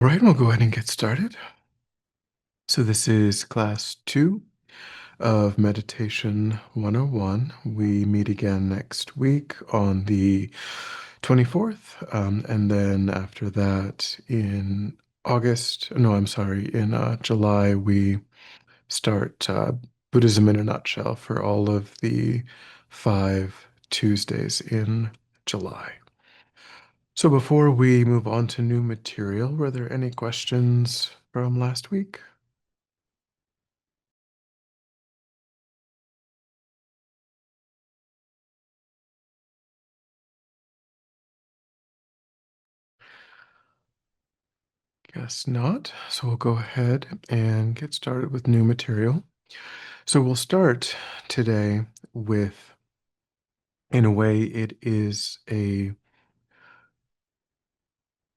Right, we'll go ahead and get started. So this is class 2 of Meditation 101. We meet again next week on the 24th. And then after that in July, we start Buddhism in a nutshell for all of the 5 Tuesdays in July. So before we move on to new material, were there any questions from last week? Guess not. So we'll go ahead and get started with new material. So we'll start today with, in a way, it is a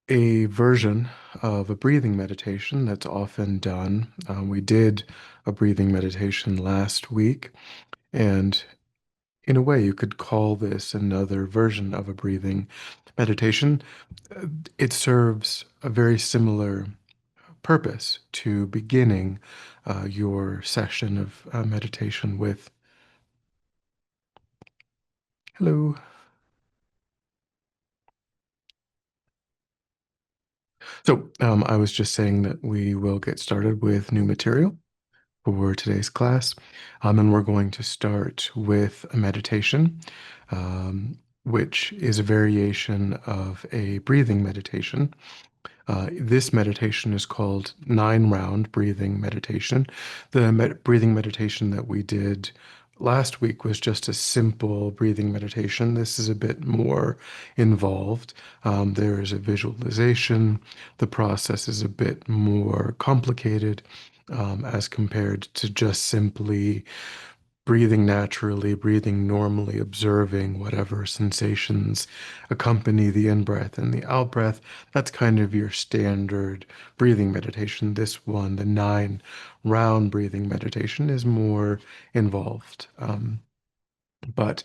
version of a breathing meditation that's often done. We did a breathing meditation last week, and in a way, you could call this another version of a breathing meditation. It serves a very similar purpose to beginning your session of meditation with hello. So I was just saying that we will get started with new material for today's class. And we're going to start with a meditation, which is a variation of a breathing meditation. This meditation is called 9 round breathing meditation. The breathing meditation that we did last week was just a simple breathing meditation. This is a bit more involved. There is a visualization. The process is a bit more complicated as compared to just simply breathing naturally, breathing normally, observing whatever sensations accompany the in breath and the out breath. That's kind of your standard breathing meditation. This one, the 9 round breathing meditation, is more involved. But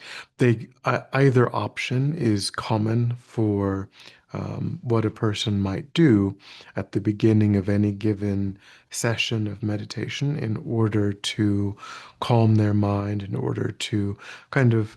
either option is common for what a person might do at the beginning of any given session of meditation in order to calm their mind, in order to kind of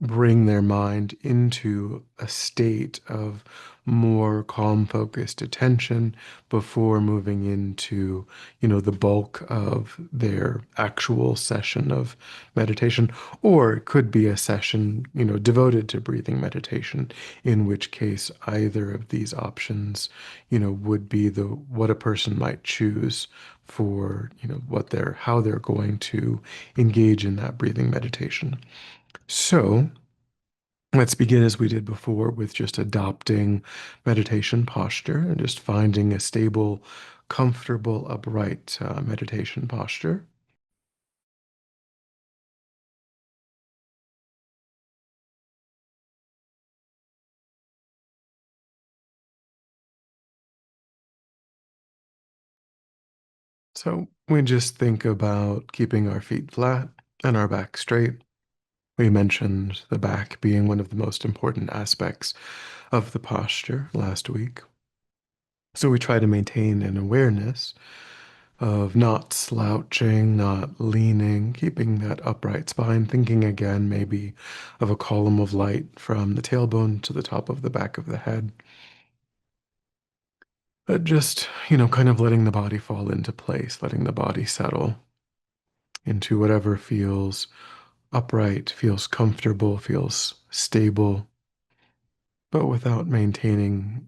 bring their mind into a state of more calm, focused attention before moving into, the bulk of their actual session of meditation. Or it could be a session, devoted to breathing meditation, in which case either of these options, would be what a person might choose for, how they're going to engage in that breathing meditation. So let's begin as we did before with just adopting meditation posture and just finding a stable, comfortable, upright meditation posture. So we just think about keeping our feet flat and our back straight. We mentioned the back being one of the most important aspects of the posture last week. So we try to maintain an awareness of not slouching, not leaning, keeping that upright spine, thinking again maybe of a column of light from the tailbone to the top of the back of the head. But just, kind of letting the body fall into place, letting the body settle into whatever feels upright, feels comfortable, feels stable, but without maintaining,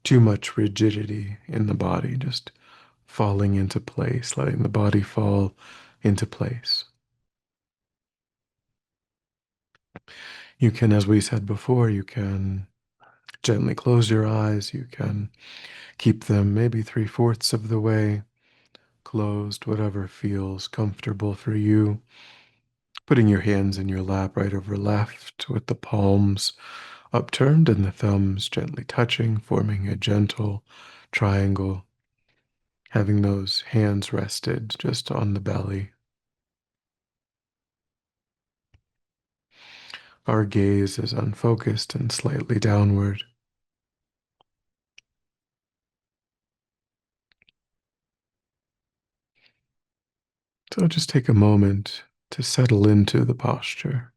too much rigidity in the body, just falling into place, letting the body fall into place. You can, as we said before, you can gently close your eyes. You can keep them maybe 3/4 of the way closed, whatever feels comfortable for you. Putting your hands in your lap right over left with the palms upturned and the thumbs gently touching, forming a gentle triangle. Having those hands rested just on the belly. Our gaze is unfocused and slightly downward. So just take a moment to settle into the posture.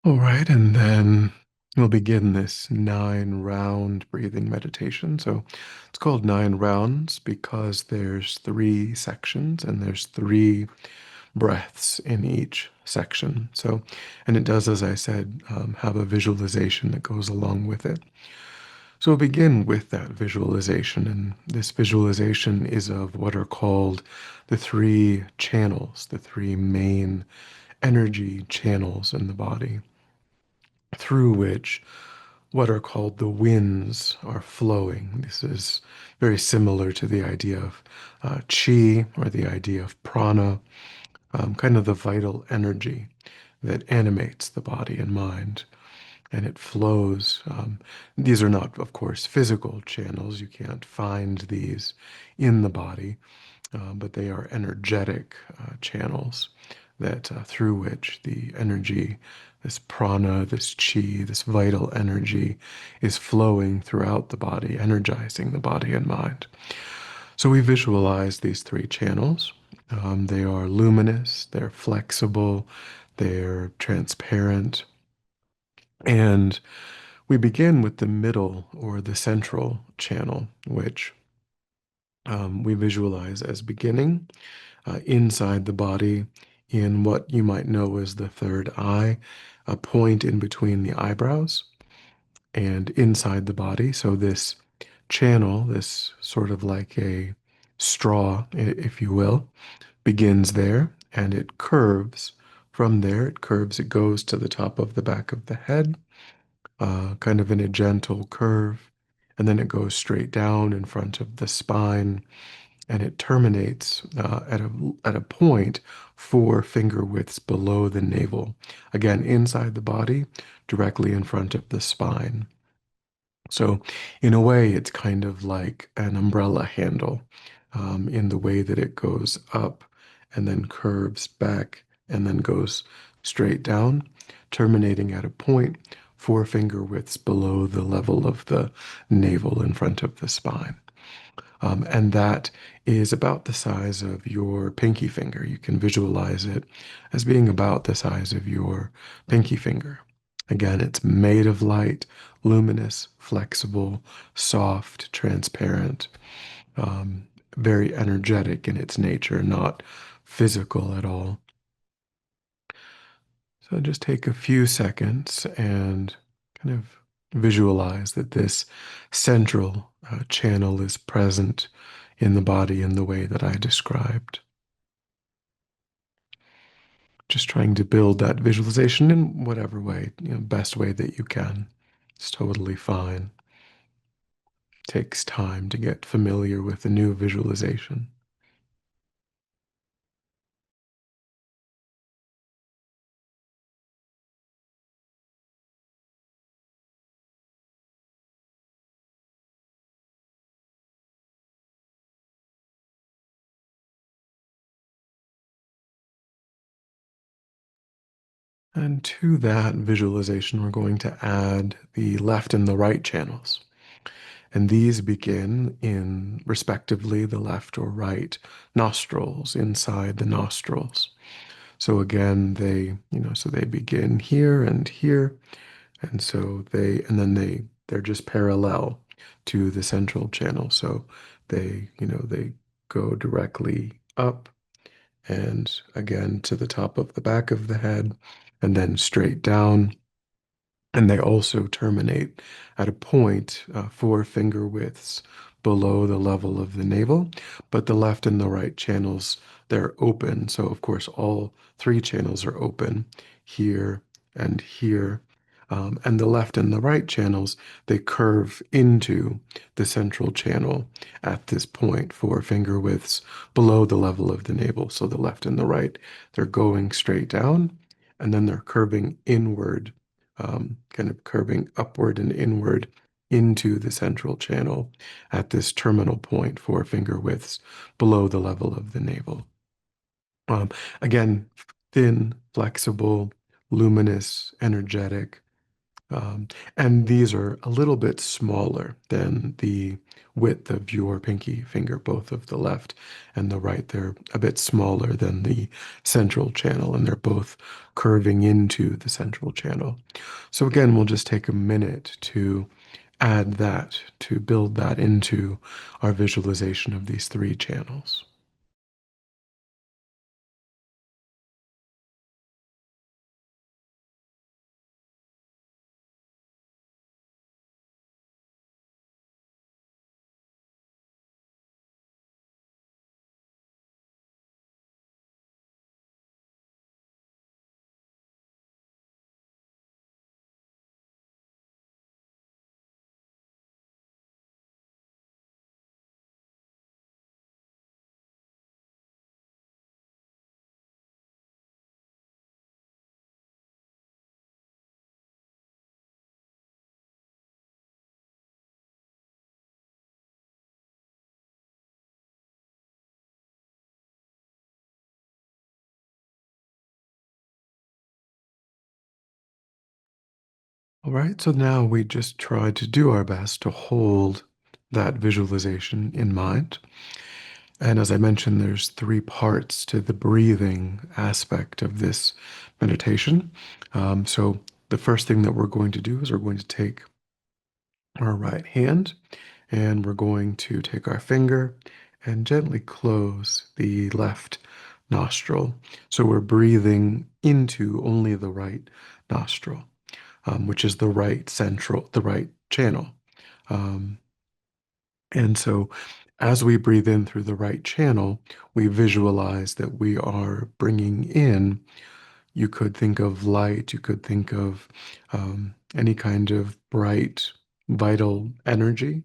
All right, and then we'll begin this 9 round breathing meditation. So it's called 9 rounds because there's 3 sections and there's 3 breaths in each section. So, and it does, as I said, have a visualization that goes along with it. So we'll begin with that visualization, and this visualization is of what are called the 3 channels, the 3 main energy channels in the body, through which what are called the winds are flowing. This is very similar to the idea of chi, or the idea of prana, kind of the vital energy that animates the body and mind. And it flows. These are not, of course, physical channels. You can't find these in the body, but they are energetic channels that through which the energy, this prana, this chi, this vital energy is flowing throughout the body, energizing the body and mind. So we visualize these 3 channels. They are luminous, they're flexible, they're transparent, and we begin with the middle or the central channel, which we visualize as beginning inside the body in what you might know as the third eye, a point in between the eyebrows and inside the body. So this channel, this sort of like a straw, if you will, begins there and it curves. From there, it curves, it goes to the top of the back of the head, kind of in a gentle curve, and then it goes straight down in front of the spine, and it terminates at a point 4 finger widths below the navel. Again, inside the body, directly in front of the spine. So, in a way, it's kind of like an umbrella handle in the way that it goes up and then curves back and then goes straight down, terminating at a point 4 finger widths below the level of the navel in front of the spine. And that is about the size of your pinky finger. You can visualize it as being about the size of your pinky finger. Again, it's made of light, luminous, flexible, soft, transparent, um, very energetic in its nature, not physical at all. So just take a few seconds and kind of visualize that this central channel is present in the body in the way that I described. Just trying to build that visualization in whatever way, best way that you can. It's totally fine. Takes time to get familiar with a new visualization. And to that visualization, we're going to add the left and the right channels. And these begin in respectively the left or right nostrils, inside the nostrils. So again, so they begin here and here. And so they're just parallel to the central channel. So they go directly up and again to the top of the back of the head and then straight down. And they also terminate at a point 4 finger widths below the level of the navel, but the left and the right channels, they're open. So of course, all 3 channels are open here and here. And the left and the right channels, they curve into the central channel at this point, 4 finger widths below the level of the navel. So the left and the right, they're going straight down, and then they're curving inward, kind of curving upward and inward into the central channel at this terminal point, 4 finger widths below the level of the navel. Um, Again, thin, flexible, luminous, energetic. Um, and these are a little bit smaller than the width of your pinky finger, both of the left and the right. They're a bit smaller than the central channel, and they're both curving into the central channel. So again, we'll just take a minute to add that, to build that into our visualization of these 3 channels. All right, so now we just try to do our best to hold that visualization in mind. And as I mentioned, there's 3 parts to the breathing aspect of this meditation. So the first thing that we're going to do is we're going to take our right hand and we're going to take our finger and gently close the left nostril. So we're breathing into only the right nostril, which is the right channel. Um, and so as we breathe in through the right channel, we visualize that we are bringing in, you could think of light, you could think of any kind of bright, vital energy.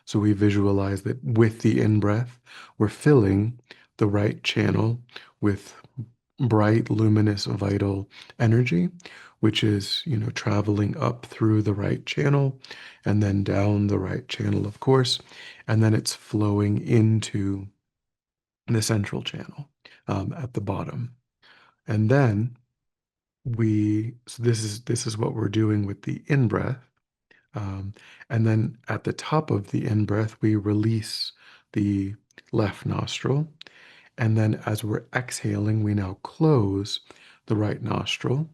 So we visualize that with the in breath, we're filling the right channel with bright, luminous, vital energy, which is, traveling up through the right channel and then down the right channel, of course, and then it's flowing into the central channel at the bottom. And then so this is what we're doing with the in breath. Um, and then at the top of the in breath, we release the left nostril. And then as we're exhaling, we now close the right nostril.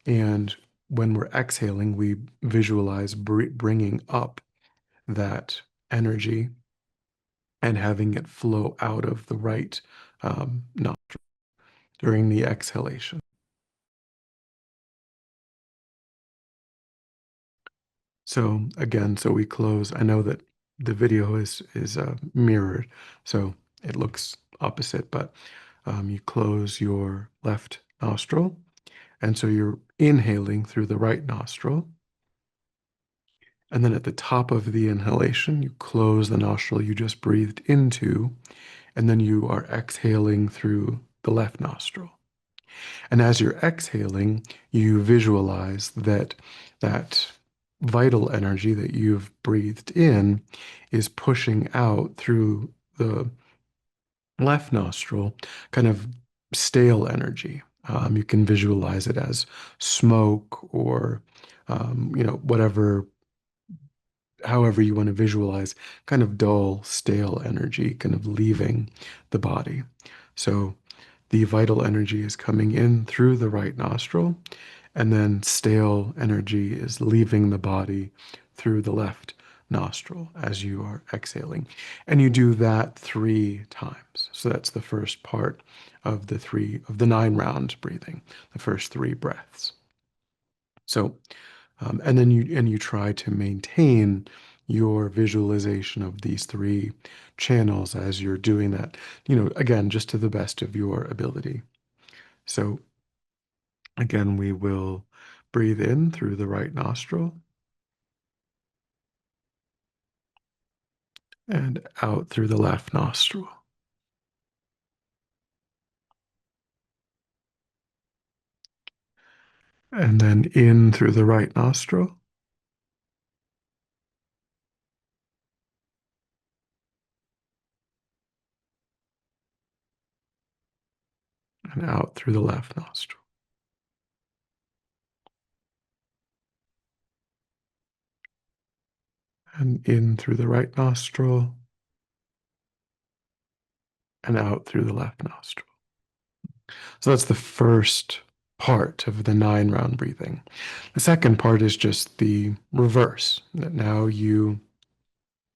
And when we're exhaling, we visualize bringing up that energy and having it flow out of the right nostril during the exhalation. So again, so we close. I know that the video is mirrored, so it looks opposite, but you close your left nostril, and so you're inhaling through the right nostril. And then at the top of the inhalation, you close the nostril you just breathed into, and then you are exhaling through the left nostril. And as you're exhaling, you visualize that vital energy that you've breathed in is pushing out through the left nostril, kind of stale energy. You can visualize it as smoke or, whatever, however you want to visualize, kind of dull, stale energy kind of leaving the body. So the vital energy is coming in through the right nostril, and then stale energy is leaving the body through the left nostril as you are exhaling. And you do that 3 times. So that's the first part of the 9 round breathing, the first 3 breaths. So, and then you try to maintain your visualization of these 3 channels as you're doing that, again, just to the best of your ability. So again, we will breathe in through the right nostril and out through the left nostril. And then in through the right nostril and out through the left nostril. And in through the right nostril and out through the left nostril. So that's the first part of the 9-round breathing. The second part is just the reverse, that now you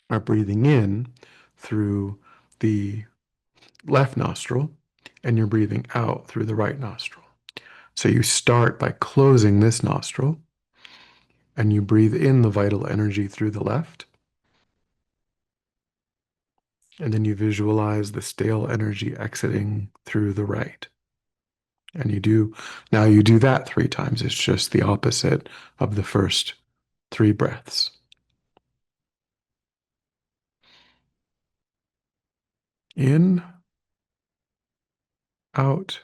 are breathing in through the left nostril and you're breathing out through the right nostril. So you start by closing this nostril and you breathe in the vital energy through the left. And then you visualize the stale energy exiting through the right. And now you do that 3 times. It's just the opposite of the first 3 breaths. In, out,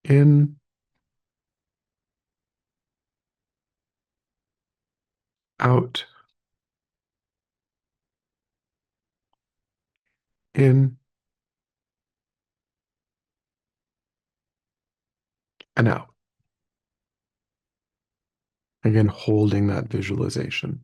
in, out, in, and out. Again, holding that visualization.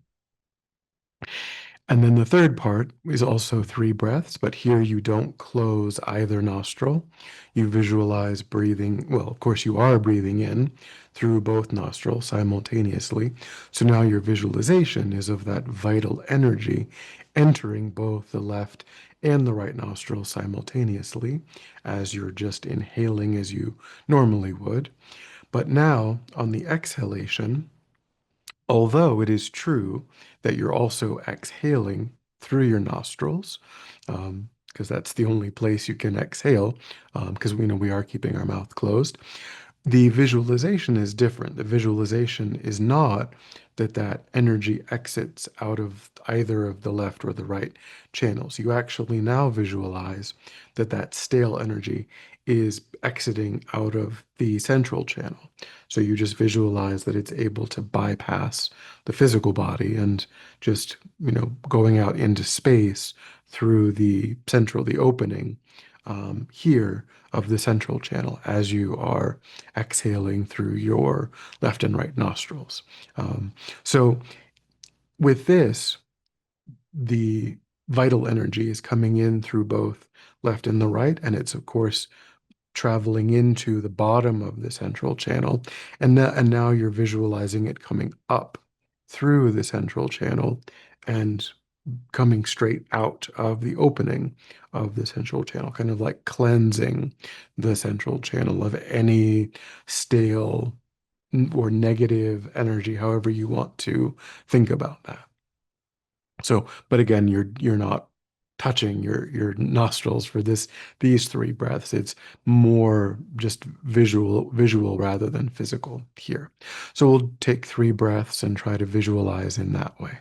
And then the third part is also 3 breaths, but here you don't close either nostril. You visualize breathing, well, of course, you are breathing in through both nostrils simultaneously. So now your visualization is of that vital energy entering both the left and the right nostril simultaneously as you're just inhaling as you normally would. But now on the exhalation, although it is true that you're also exhaling through your nostrils, because that's the only place you can exhale, because we know we are keeping our mouth closed. The visualization is different. The visualization is not that that energy exits out of either of the left or the right channels. You actually now visualize that that stale energy is exiting out of the central channel. So you just visualize that it's able to bypass the physical body and just, going out into space through the central, the opening here of the central channel as you are exhaling through your left and right nostrils. So with this, the vital energy is coming in through both left and the right, and it's of course traveling into the bottom of the central channel, and now you're visualizing it coming up through the central channel and coming straight out of the opening of the central channel, kind of like cleansing the central channel of any stale or negative energy, however you want to think about that. So, but again, you're not touching your nostrils for these 3 breaths. It's more just visual rather than physical here. So we'll take 3 breaths and try to visualize in that way.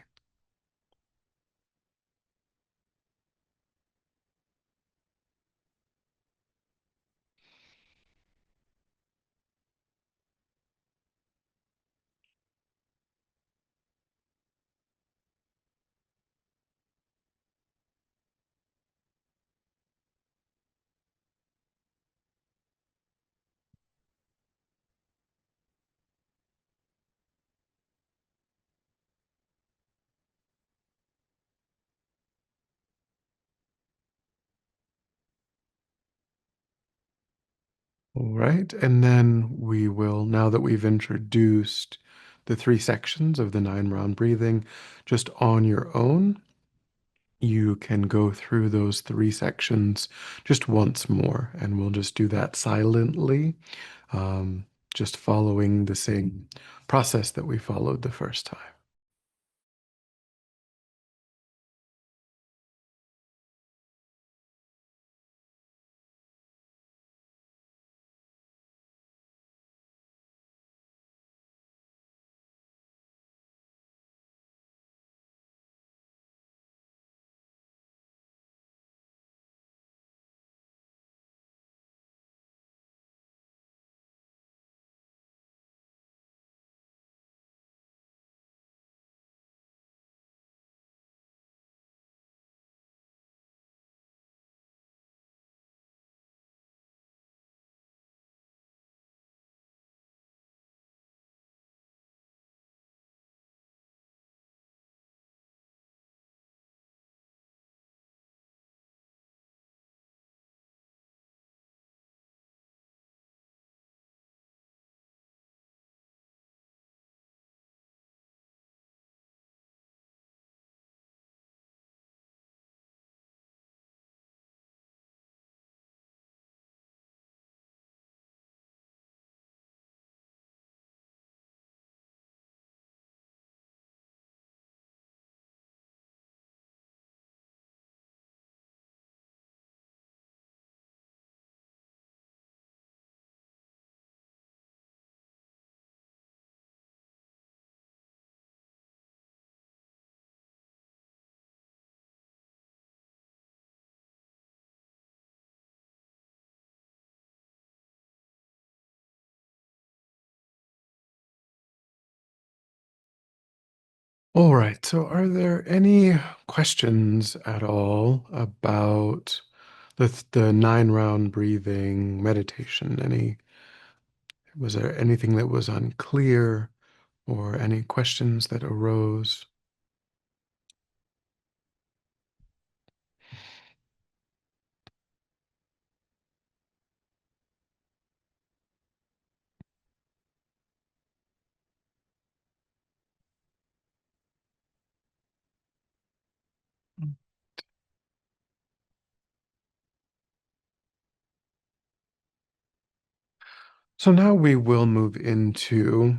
All right, and then we will, now that we've introduced the 3 sections of the 9-round breathing, just on your own, you can go through those 3 sections just once more, and we'll just do that silently, um, just following the same process that we followed the first time. All right. So, are there any questions at all about the 9 round breathing meditation? Was there anything that was unclear or any questions that arose? So now we will move into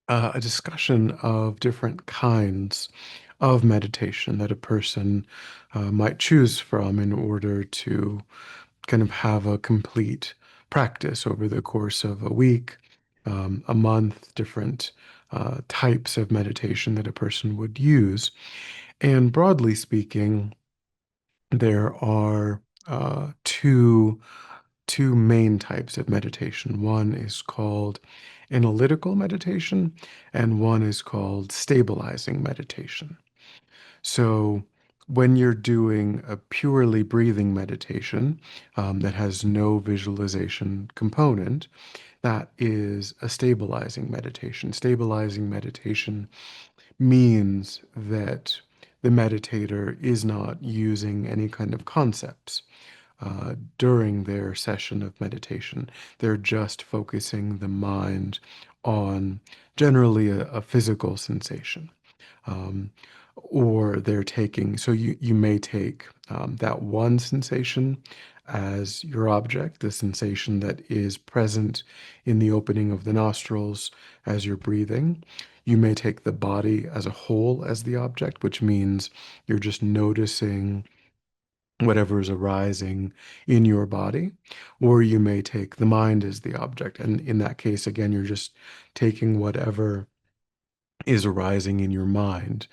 a discussion of different kinds of meditation that a person might choose from in order to kind of have a complete practice over the course of a week, a month, different types of meditation that a person would use. And broadly speaking, there are two main types of meditation. One is called analytical meditation, and one is called stabilizing meditation. So, when you're doing a purely breathing meditation that has no visualization component, that is a stabilizing meditation. Stabilizing meditation means that the meditator is not using any kind of concepts during their session of meditation. They're just focusing the mind on generally a physical sensation. Um, or they're taking, so you may take that one sensation as your object, the sensation that is present in the opening of the nostrils as you're breathing. You may take the body as a whole as the object, which means you're just noticing whatever is arising in your body, or you may take the mind as the object. And in that case, again, you're just taking whatever is arising in your mind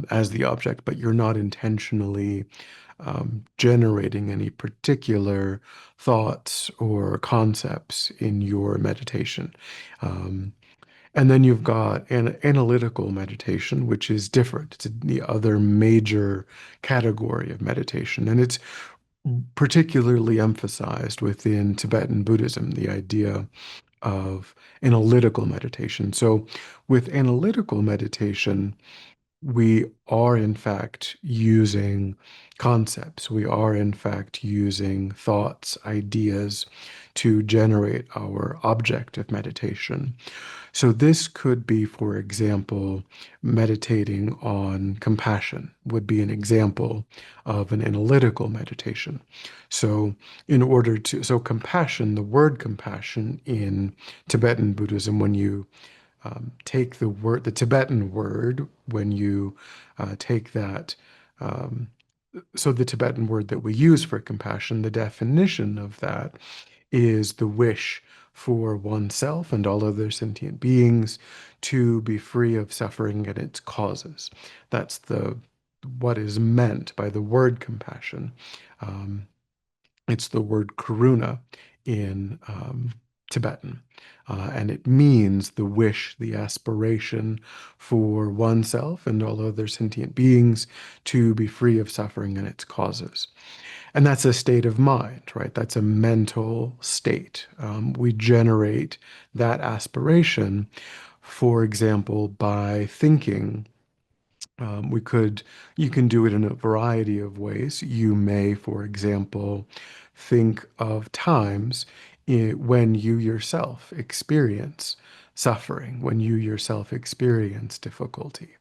as the object, but you're not intentionally generating any particular thoughts or concepts in your meditation. Um, and then you've got an analytical meditation, which is different. It's the other major category of meditation. And it's particularly emphasized within Tibetan Buddhism, the idea of analytical meditation. So, with analytical meditation, we are in fact using concepts. We are in fact using thoughts, ideas to generate our object of meditation. So, this could be, for example, meditating on compassion, would be an example of an analytical meditation. So, so compassion, the word compassion in Tibetan Buddhism, when you take the Tibetan word, when you take that, um, so the Tibetan word that we use for compassion, the definition of that is the wish for oneself and all other sentient beings to be free of suffering and its causes. That's the what is meant by the word compassion. Um, it's the word karuna in Tibetan. And it means the wish, the aspiration for oneself and all other sentient beings to be free of suffering and its causes. And that's a state of mind, right? That's a mental state. We generate that aspiration, for example, by thinking. We could, you can do it in a variety of ways. You may, for example, think of times when you yourself experience suffering, when you yourself experience difficulty.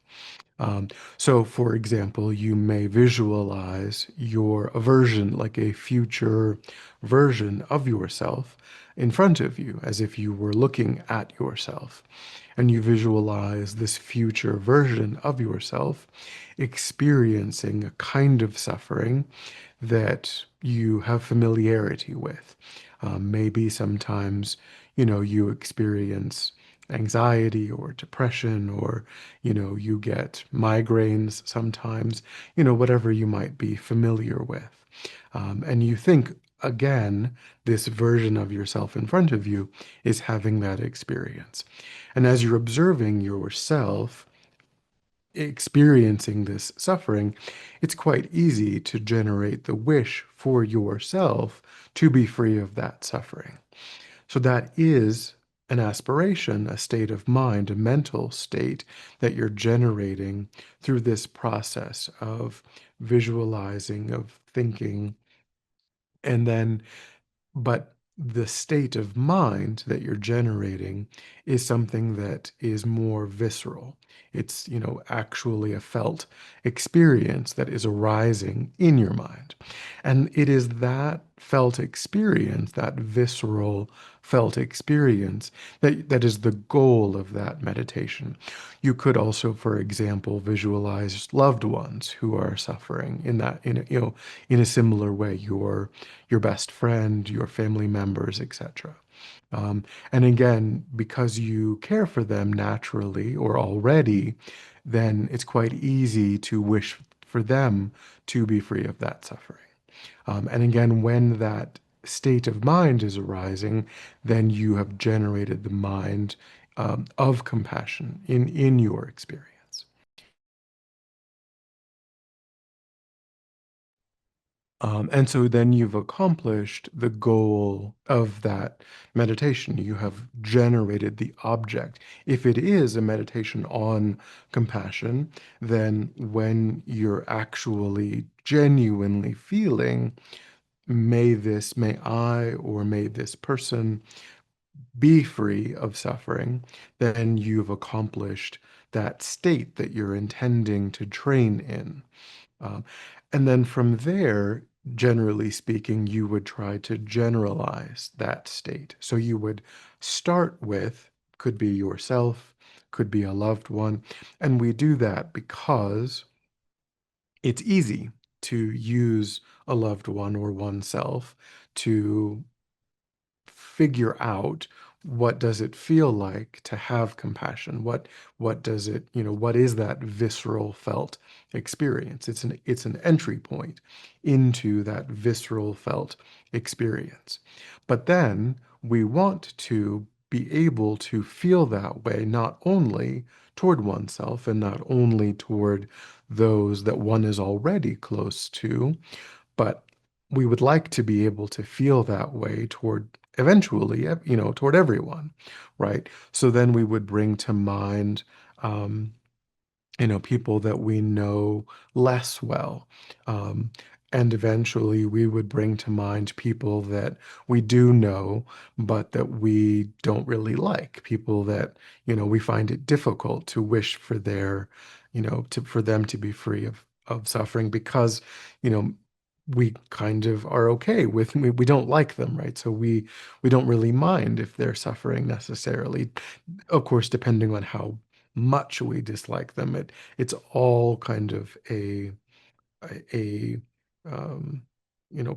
Um, so, for example, you may visualize your aversion, like a future version of yourself, in front of you, as if you were looking at yourself. And you visualize this future version of yourself experiencing a kind of suffering that you have familiarity with. Maybe sometimes, you experience anxiety or depression, or, you get migraines sometimes, whatever you might be familiar with. And you think, again, this version of yourself in front of you is having that experience. And as you're observing yourself, experiencing this suffering, it's quite easy to generate the wish for yourself to be free of that suffering. So that is an aspiration, a state of mind, a mental state that you're generating through this process of visualizing, of thinking, and then but the state of mind that you're generating is something that is more visceral. It's, actually a felt experience that is arising in your mind. And it is that felt experience, that visceral felt experience, that is the goal of that meditation. You could also, for example, visualize loved ones who are suffering in that, in a similar way. Your best friend, your family members, etc. And again, because you care for them naturally or already, then it's quite easy to wish for them to be free of that suffering. And again, when that state of mind is arising, then you have generated the mind of compassion in your experience. And so then you've accomplished the goal of that meditation. You have generated the object. If it is a meditation on compassion, then when you're actually genuinely feeling, may I, or may this person be free of suffering, then you've accomplished that state that you're intending to train in. Um, and then from there, generally speaking, you would try to generalize that state. So you would start with, could be yourself, could be a loved one. And we do that because it's easy to use a loved one or oneself to figure out what does it feel like to have compassion, what does it, what is that visceral felt experience. It's an entry point into that visceral felt experience. But then we want to be able to feel that way, not only toward oneself and not only toward those that one is already close to, but we would like to be able to feel that way toward eventually, toward everyone, right? So then we would bring to mind, um, people that we know less well. Um, and eventually we would bring to mind people that we do know, but that we don't really like, people that, we find it difficult to wish for for them to be free of suffering because, you know, we kind of are okay with, we don't like them, right? So we don't really mind if they're suffering necessarily, of course, depending on how much we dislike them. It's all kind of a um,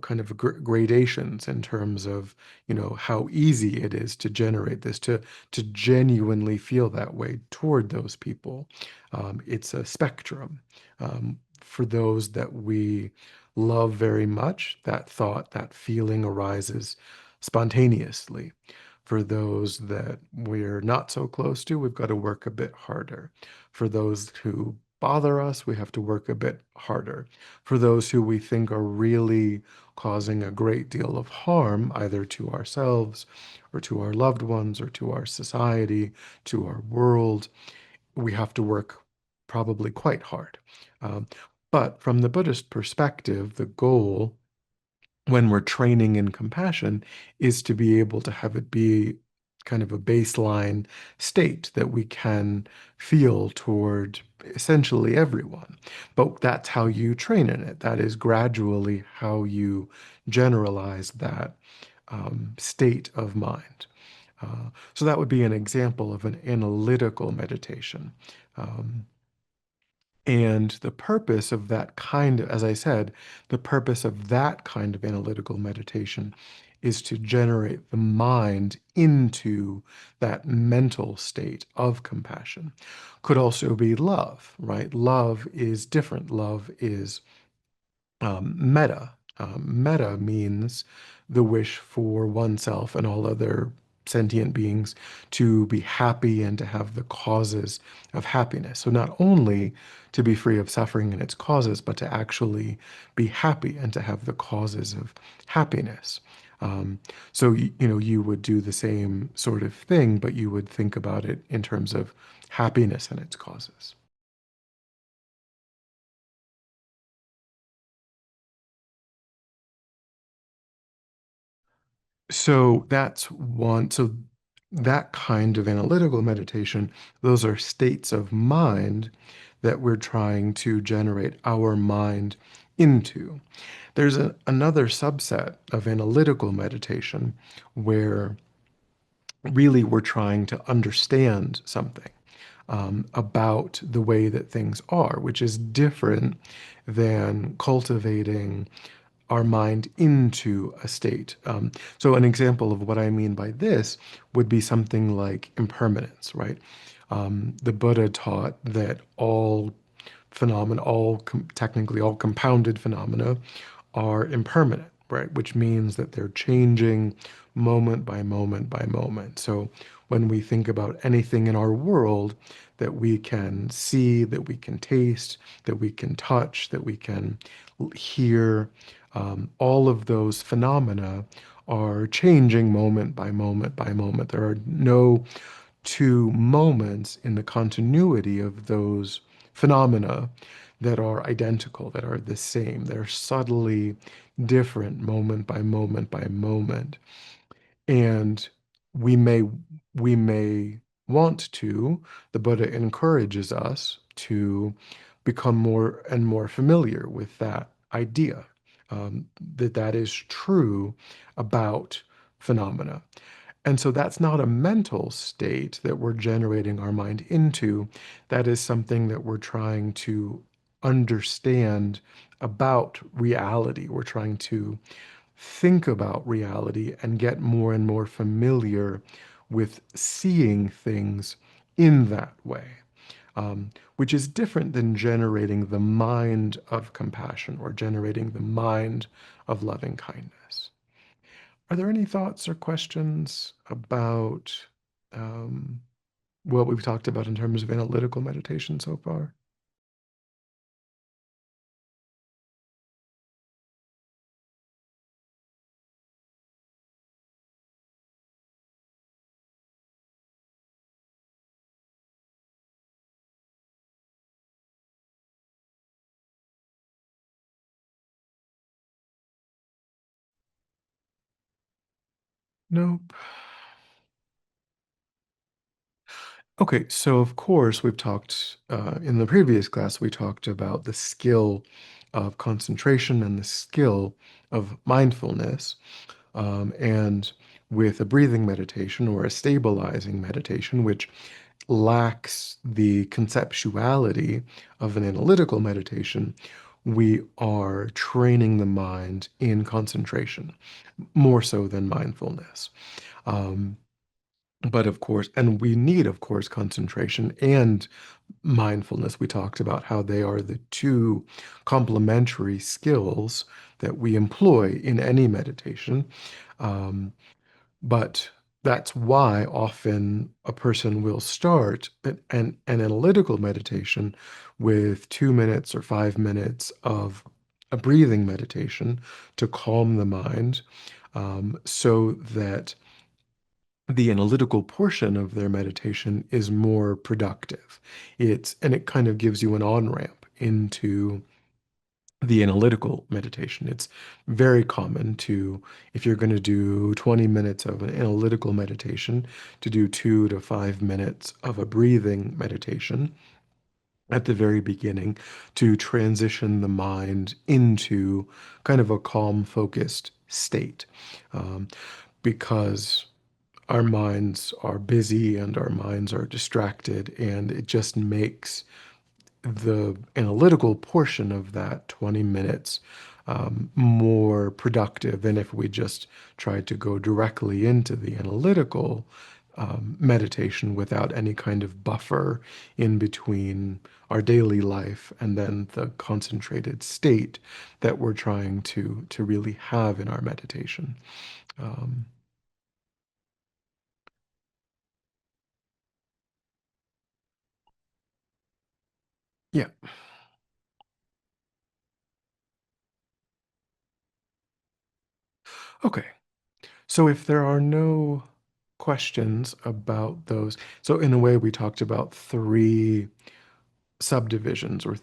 kind of gradations in terms of, how easy it is to generate this, to genuinely feel that way toward those people. It's a spectrum. For those that we love very much, that thought, that feeling arises spontaneously. For those that we're not so close to, we've got to work a bit harder. For those who bother us, we have to work a bit harder. For those who we think are really causing a great deal of harm, either to ourselves or to our loved ones or to our society, to our world, we have to work probably quite hard. Um, but from the Buddhist perspective, the goal when we're training in compassion is to be able to have it be kind of a baseline state that we can feel toward essentially everyone. But that's how you train in it. That is gradually how you generalize that state of mind. So that would be an example of an analytical meditation. Um, and the purpose of that kind, as I said, the purpose of that kind of analytical meditation is to generate the mind into that mental state of compassion. Could also be love, right? Love is different. Love is metta. Metta means the wish for oneself and all other sentient beings to be happy and to have the causes of happiness. So not only to be free of suffering and its causes, but to actually be happy and to have the causes of happiness. Um, so you know, you would do the same sort of thing, but you would think about it in terms of happiness and its causes. So that's one. So that kind of analytical meditation, those are states of mind that we're trying to generate our mind into. There's another subset of analytical meditation where really we're trying to understand something about the way that things are, which is different than cultivating our mind into a state. So, an example of what I mean by this would be something like impermanence, right? The Buddha taught that all phenomena, technically all compounded phenomena, are impermanent, right? Which means that they're changing moment by moment by moment. So when we think about anything in our world that we can see, that we can taste, that we can touch, that we can hear, all of those phenomena are changing moment by moment by moment. There are no two moments in the continuity of those phenomena that are identical, that are the same. They're subtly different moment by moment by moment. And we may we may want to, the Buddha encourages us to become more and more familiar with that idea, that that is true about phenomena. And so that's not a mental state that we're generating our mind into. That is something that we're trying to understand about reality. We're trying to think about reality and get more and more familiar with seeing things in that way, which is different than generating the mind of compassion or generating the mind of loving kindness. Are there any thoughts or questions about um, what we've talked about in terms of analytical meditation so far? Nope. Okay, so of course, we've talked in the previous class, we talked about the skill of concentration and the skill of mindfulness. And with a breathing meditation or a stabilizing meditation, which lacks the conceptuality of an analytical meditation, we are training the mind in concentration more so than mindfulness. Um, but of course, and we need, of course, concentration and mindfulness. We talked about how they are the two complementary skills that we employ in any meditation. Um, but that's why often a person will start an analytical meditation with 2 minutes or 5 minutes of a breathing meditation to calm the mind, so that the analytical portion of their meditation is more productive. It kind of gives you an on-ramp into the analytical meditation. It's very common to, if you're going to do 20 minutes of an analytical meditation, to do 2 to 5 minutes of a breathing meditation at the very beginning to transition the mind into kind of a calm, focused state. Um, because our minds are busy and our minds are distracted, and it just makes the analytical portion of that 20 minutes more productive than if we just tried to go directly into the analytical meditation without any kind of buffer in between our daily life and then the concentrated state that we're trying to really have in our meditation. Um, Yeah. Okay. So if there are no questions about those, so in a way we talked about three subdivisions, or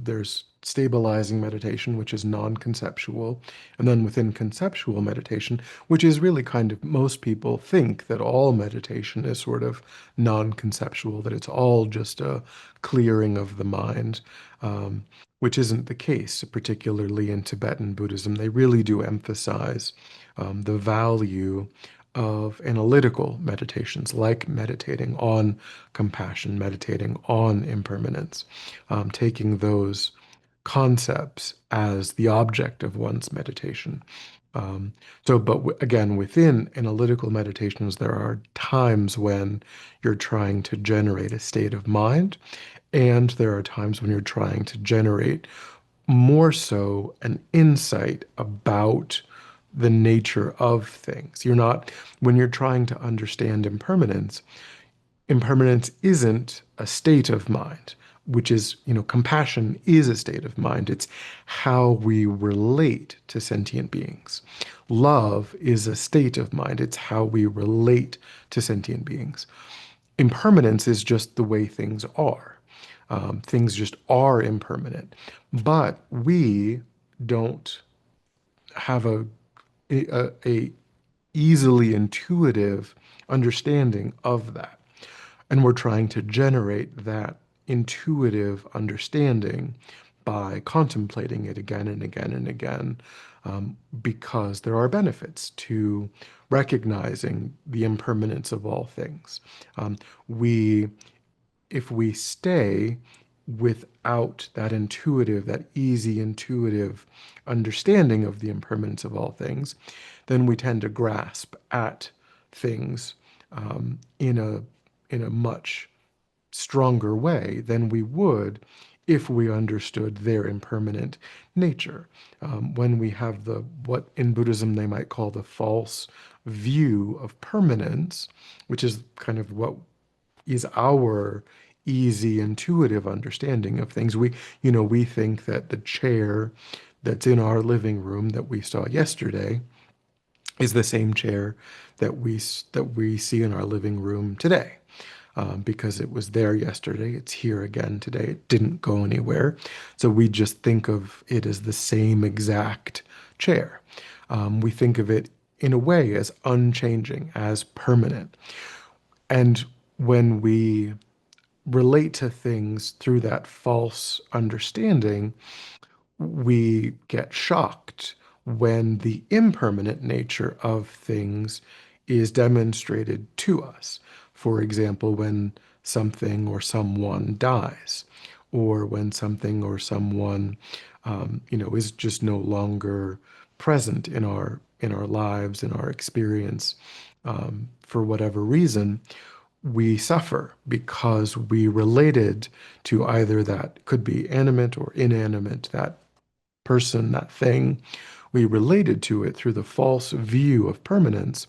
there's stabilizing meditation, which is non-conceptual, and then within conceptual meditation, which is really kind of, most people think that all meditation is sort of non-conceptual, that it's all just a clearing of the mind, which isn't the case, particularly in Tibetan Buddhism. They really do emphasize the value of analytical meditations, like meditating on compassion, meditating on impermanence, taking those concepts as the object of one's meditation. Um, again, within analytical meditations, there are times when you're trying to generate a state of mind, and there are times when you're trying to generate more so an insight about the nature of things. You're not, when you're trying to understand impermanence, impermanence isn't a state of mind, which is, compassion is a state of mind. It's how we relate to sentient beings. Love is a state of mind. It's how we relate to sentient beings. Impermanence is just the way things are. Things just are impermanent. But we don't have a easily intuitive understanding of that. And we're trying to generate that intuitive understanding by contemplating it again and again and again, because there are benefits to recognizing the impermanence of all things. We If we stay without that intuitive, that easy intuitive understanding of the impermanence of all things, then we tend to grasp at things in a much stronger way than we would if we understood their impermanent nature. When we have what in Buddhism they might call the false view of permanence, which is kind of what is our easy, intuitive understanding of things. We think that the chair that's in our living room that we saw yesterday is the same chair that we see in our living room today. Because it was there yesterday, it's here again today. It didn't go anywhere. So we just think of it as the same exact chair. We think of it in a way as unchanging, as permanent. And when we relate to things through that false understanding, we get shocked when the impermanent nature of things is demonstrated to us. For example, when something or someone dies, or when something or someone, is just no longer present in our lives, in our experience, for whatever reason, we suffer because we related to either that could be animate or inanimate, that person, that thing. We related to it through the false view of permanence,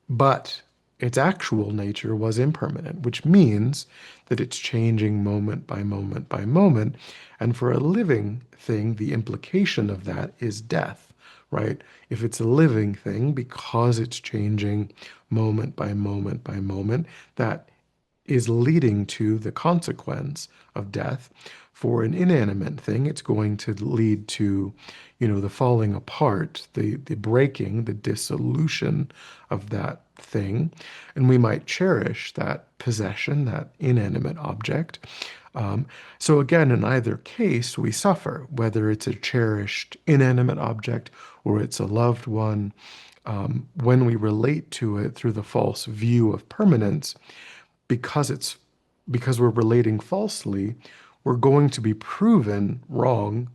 but its actual nature was impermanent, which means that it's changing moment by moment by moment. And for a living thing, the implication of that is death, right? If it's a living thing, because it's changing moment by moment by moment, that is leading to the consequence of death. For an inanimate thing, it's going to lead to, the falling apart, the breaking, the dissolution of that thing. And we might cherish that possession, that inanimate object. So again, in either case, we suffer, whether it's a cherished inanimate object or it's a loved one. When we relate to it through the false view of permanence, because we're relating falsely, we're going to be proven wrong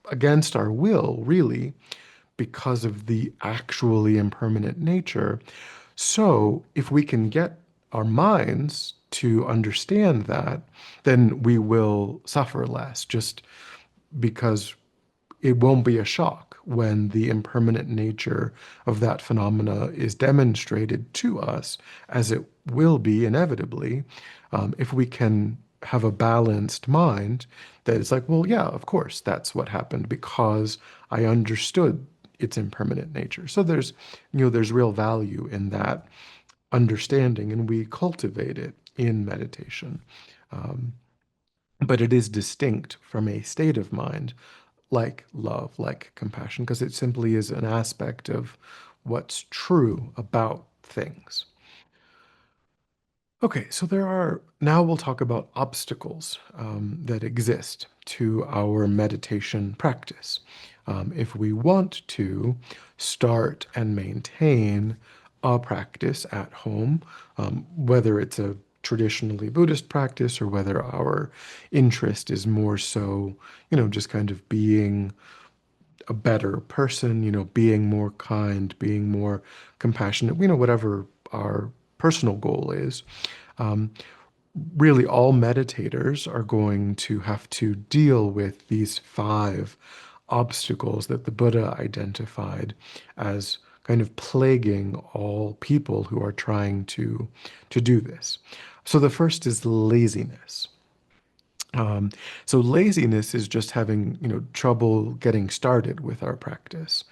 against our will, really, because of the actually impermanent nature. So if we can get our minds to understand that, then we will suffer less, just because it won't be a shock when the impermanent nature of that phenomena is demonstrated to us, as it will be inevitably. If we can have a balanced mind, that it's like, well, yeah, of course, that's what happened because I understood its impermanent nature. So there's real value in that understanding, and we cultivate it in meditation. Um, but it is distinct from a state of mind like love, like compassion, because it simply is an aspect of what's true about things. Okay, so now we'll talk about obstacles that exist to our meditation practice. If we want to start and maintain a practice at home, whether it's a traditionally Buddhist practice or whether our interest is more so, just kind of being a better person, being more kind, being more compassionate, whatever our personal goal is. Um, Really, all meditators are going to have to deal with these five obstacles that the Buddha identified as kind of plaguing all people who are trying to do this. So the first is laziness. Um, so laziness is just having, trouble getting started with our practice.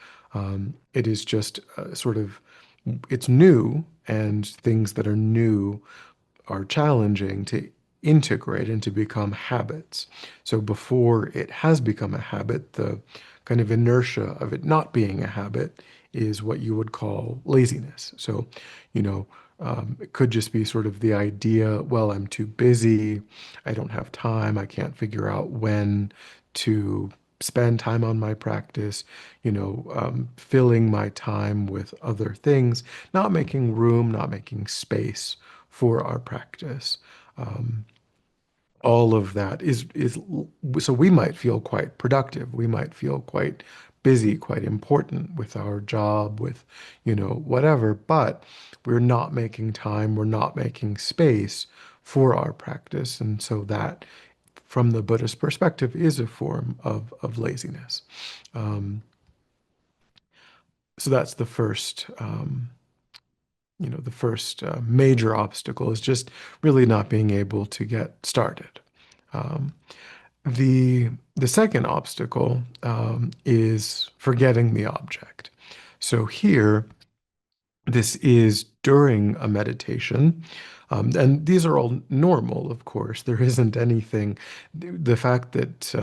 It is just sort of, it's new, and things that are new are challenging to integrate and to become habits. So before it has become a habit, the kind of inertia of it not being a habit is what you would call laziness. So, you know, it could just be sort of the idea, well, I'm too busy, I don't have time, I can't figure out when to spend time on my practice, filling my time with other things, not making room, not making space for our practice. Um, all of that is so we might feel quite productive. We might feel quite busy, quite important with our job, with whatever, but we're not making time, we're not making space for our practice. And so that, from the Buddhist perspective, is a form of laziness. Um, so that's the first major obstacle is just really not being able to get started. Um, the second obstacle is forgetting the object. So here, this is during a meditation. And these are all normal, of course. There isn't anything, the fact that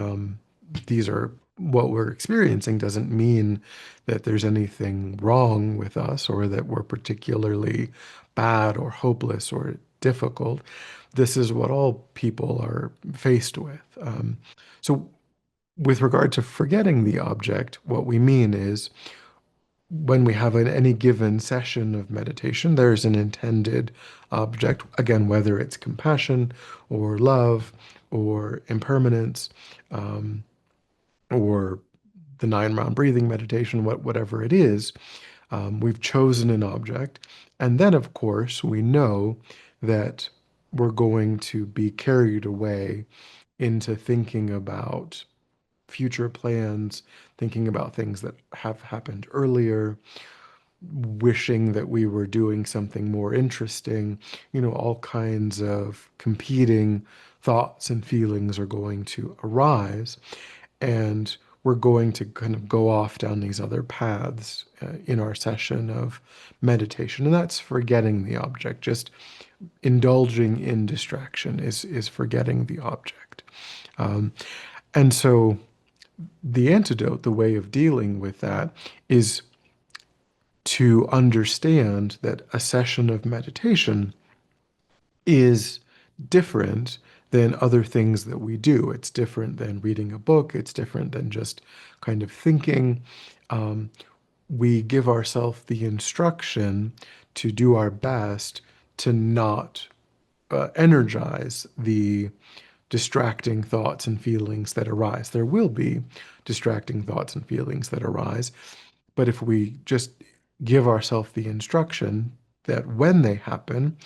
these are what we're experiencing doesn't mean that there's anything wrong with us or that we're particularly bad or hopeless or difficult. This is what all people are faced with. So, with regard to forgetting the object, what we mean is when we have any given session of meditation, there's an intended object, again, whether it's compassion or love or impermanence, um, or the 9 round breathing meditation, whatever it is, we've chosen an object. And then, of course, we know that we're going to be carried away into thinking about future plans, thinking about things that have happened earlier, wishing that we were doing something more interesting. All kinds of competing thoughts and feelings are going to arise, and we're going to kind of go off down these other paths in our session of meditation. And that's forgetting the object. Just indulging in distraction is forgetting the object. Um, and so the antidote, the way of dealing with that, is to understand that a session of meditation is different than other things that we do. It's different than reading a book. It's different than just kind of thinking. Um, we give ourselves the instruction to do our best to not energize the distracting thoughts and feelings that arise. There will be distracting thoughts and feelings that arise, but if we just give ourselves the instruction that when they happen,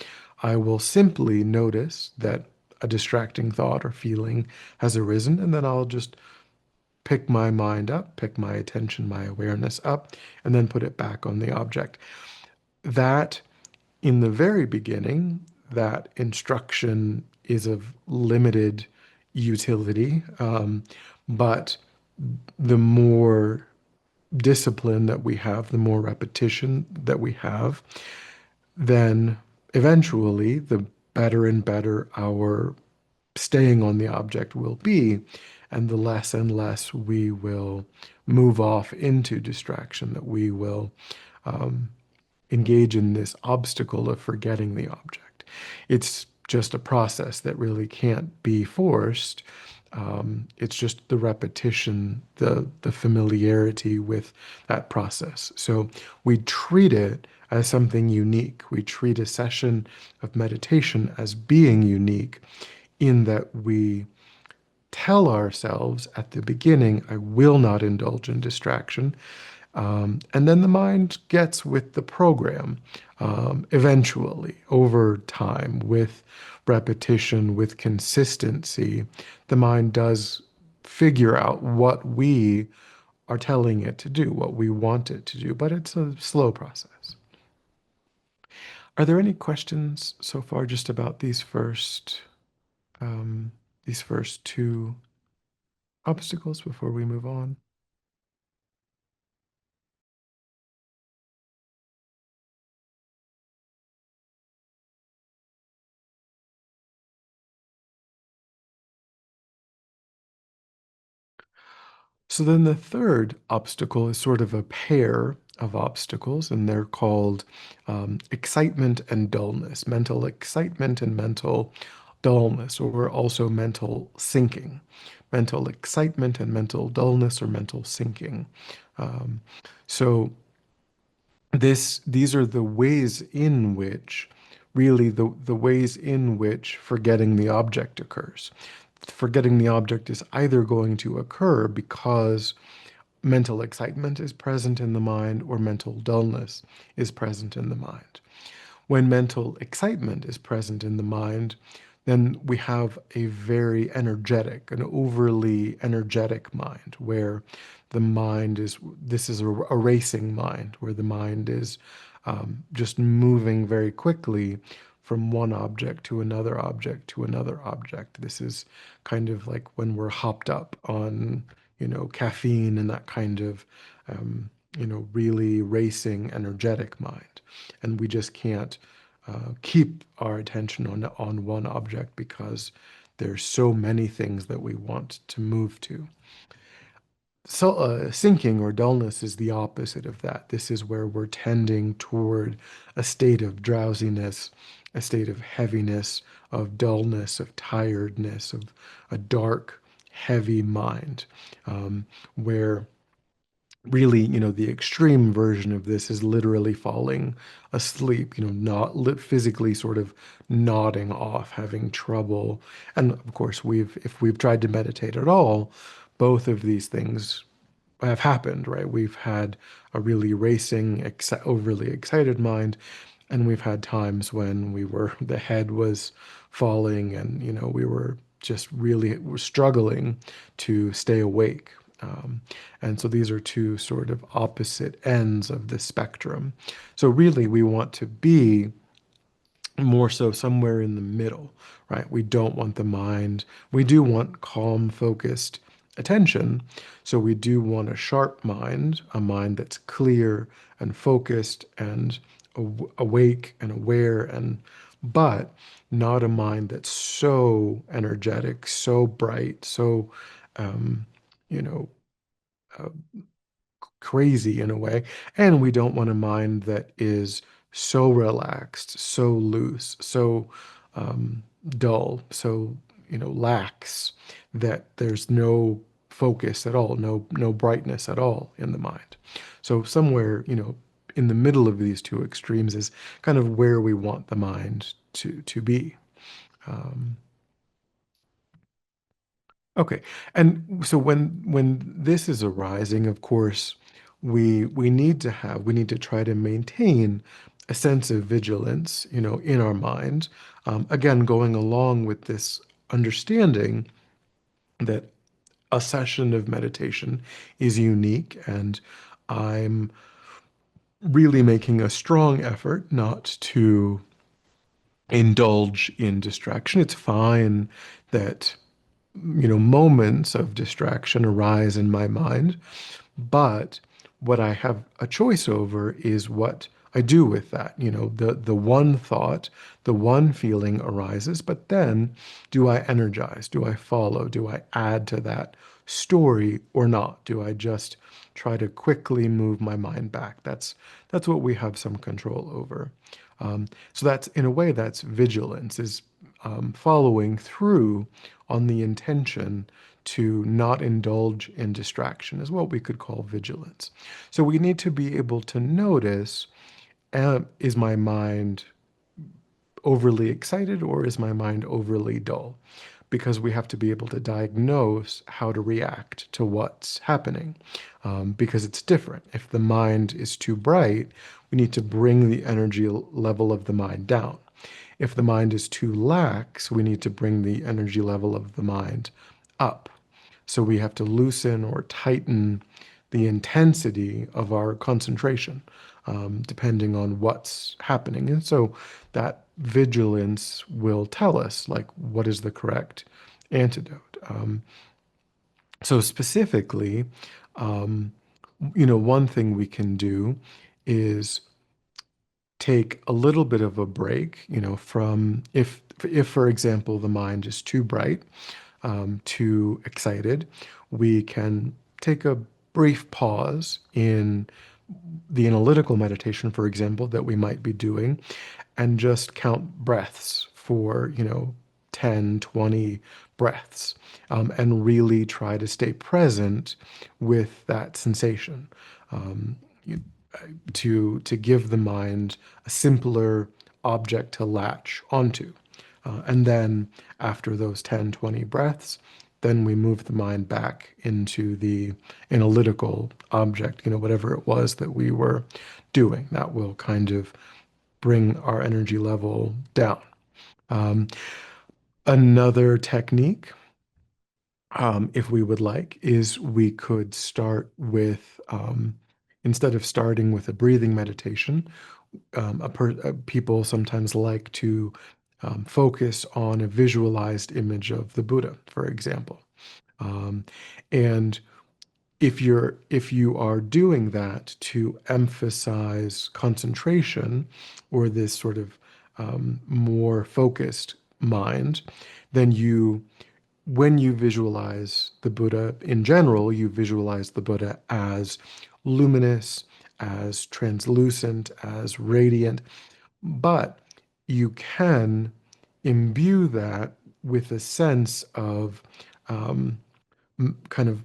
I will simply notice that a distracting thought or feeling has arisen, and then I'll just pick my mind up, pick my attention, my awareness up, and then put it back on the object. That, in the very beginning, that instruction is of limited utility, but the more discipline that we have, the more repetition that we have, then eventually the better and better our staying on the object will be, and the less and less we will move off into distraction, that we will engage in this obstacle of forgetting the object. It's just a process that really can't be forced. It's just the repetition, the familiarity with that process. So we treat it as something unique. We treat a session of meditation as being unique in that we tell ourselves at the beginning, I will not indulge in distraction. And then the mind gets with the program eventually, over time, with repetition, with consistency. The mind does figure out what we are telling it to do, what we want it to do, but it's a slow process. Are there any questions so far just about these first two obstacles before we move on? So then the third obstacle is sort of a pair of obstacles, and they're called excitement and dullness, mental excitement and mental dullness, or also mental sinking. Mental excitement and mental dullness or mental sinking. Um, so these are the ways in which, really the ways in which forgetting the object occurs. Forgetting the object is either going to occur because mental excitement is present in the mind or mental dullness is present in the mind. When mental excitement is present in the mind, then we have a very energetic, an overly energetic mind, where the mind is, this is a racing mind, where the mind is just moving very quickly from one object to another object to another object. This is kind of like when we're hopped up on, caffeine and that kind of, really racing, energetic mind. And we just can't keep our attention on one object because there's so many things that we want to move to. So, sinking or dullness is the opposite of that. This is where we're tending toward a state of drowsiness, a state of heaviness, of dullness, of tiredness, of a dark, heavy mind, where really, the extreme version of this is literally falling asleep, not physically sort of nodding off, having trouble. And of course, if we've tried to meditate at all, both of these things have happened, right? We've had a really racing, overly excited mind, and we've had times when the head was falling and, we were just really were struggling to stay awake. And so these are two sort of opposite ends of the spectrum. So really, we want to be more so somewhere in the middle, right? We don't want the mind, we do want calm, focused attention. So we do want a sharp mind, a mind that's clear and focused and awake and aware, and but not a mind that's so energetic, so bright, so um, you know uh, crazy in a way. And we don't want a mind that is so relaxed, so loose, so dull, so, lax, that there's no focus at all, no brightness at all in the mind. So somewhere, in the middle of these two extremes is kind of where we want the mind to be. Um, Okay. And so when this is arising, of course, we need to try to maintain a sense of vigilance, in our mind. Again, going along with this understanding that a session of meditation is unique, and I'm really making a strong effort not to indulge in distraction. It's fine that, moments of distraction arise in my mind, but what I have a choice over is what I do with that. The one thought, the one feeling arises, but then do I energize? Do I follow? Do I add to that story or not? Do I just try to quickly move my mind back? That's what we have some control over. So that's, in a way, that's vigilance, is following through on the intention to not indulge in distraction, is what we could call vigilance. So we need to be able to notice, is my mind overly excited or is my mind overly dull? Because we have to be able to diagnose how to react to what's happening, because it's different. If the mind is too bright, we need to bring the energy level of the mind down. If the mind is too lax, we need to bring the energy level of the mind up. So we have to loosen or tighten the intensity of our concentration, depending on what's happening. And so that vigilance will tell us, like, what is the correct antidote. So specifically, um, one thing we can do is take a little bit of a break, from, if for example the mind is too bright, too excited, we can take a brief pause in the analytical meditation, for example, that we might be doing, and just count breaths for, 10, 20 breaths, and really try to stay present with that sensation. Um, you- to give the mind a simpler object to latch onto. And then after those 10, 20 breaths, then we move the mind back into the analytical object, whatever it was that we were doing. That will kind of bring our energy level down. Um, Another technique, if we would like, is we could start with, instead of starting with a breathing meditation, people sometimes like to focus on a visualized image of the Buddha, for example. Um, and if you are doing that to emphasize concentration or this sort of more focused mind, then when you visualize the Buddha in general, you visualize the Buddha as luminous, as translucent, as radiant, but you can imbue that with a sense of kind of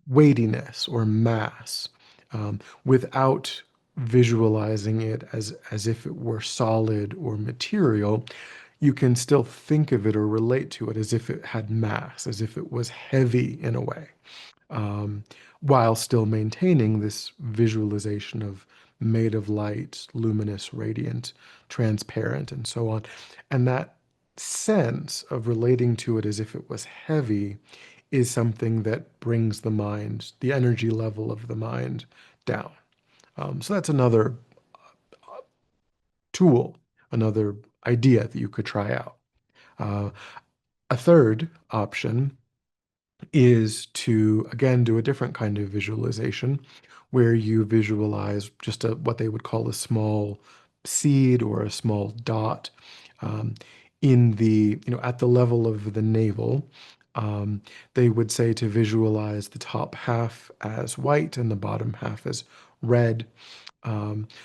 weightiness or mass, without visualizing it as if it were solid or material. You can still think of it or relate to it as if it had mass, as if it was heavy in a way, um, while still maintaining this visualization of made of light, luminous, radiant, transparent, and so on. And that sense of relating to it as if it was heavy is something that brings the mind, the energy level of the mind, down. So that's another tool, another idea that you could try out. Uh, a third option is to, again, do a different kind of visualization where you visualize just what they would call a small seed or a small dot, um, at the level of the navel. Um, they would say to visualize the top half as white and the bottom half as red.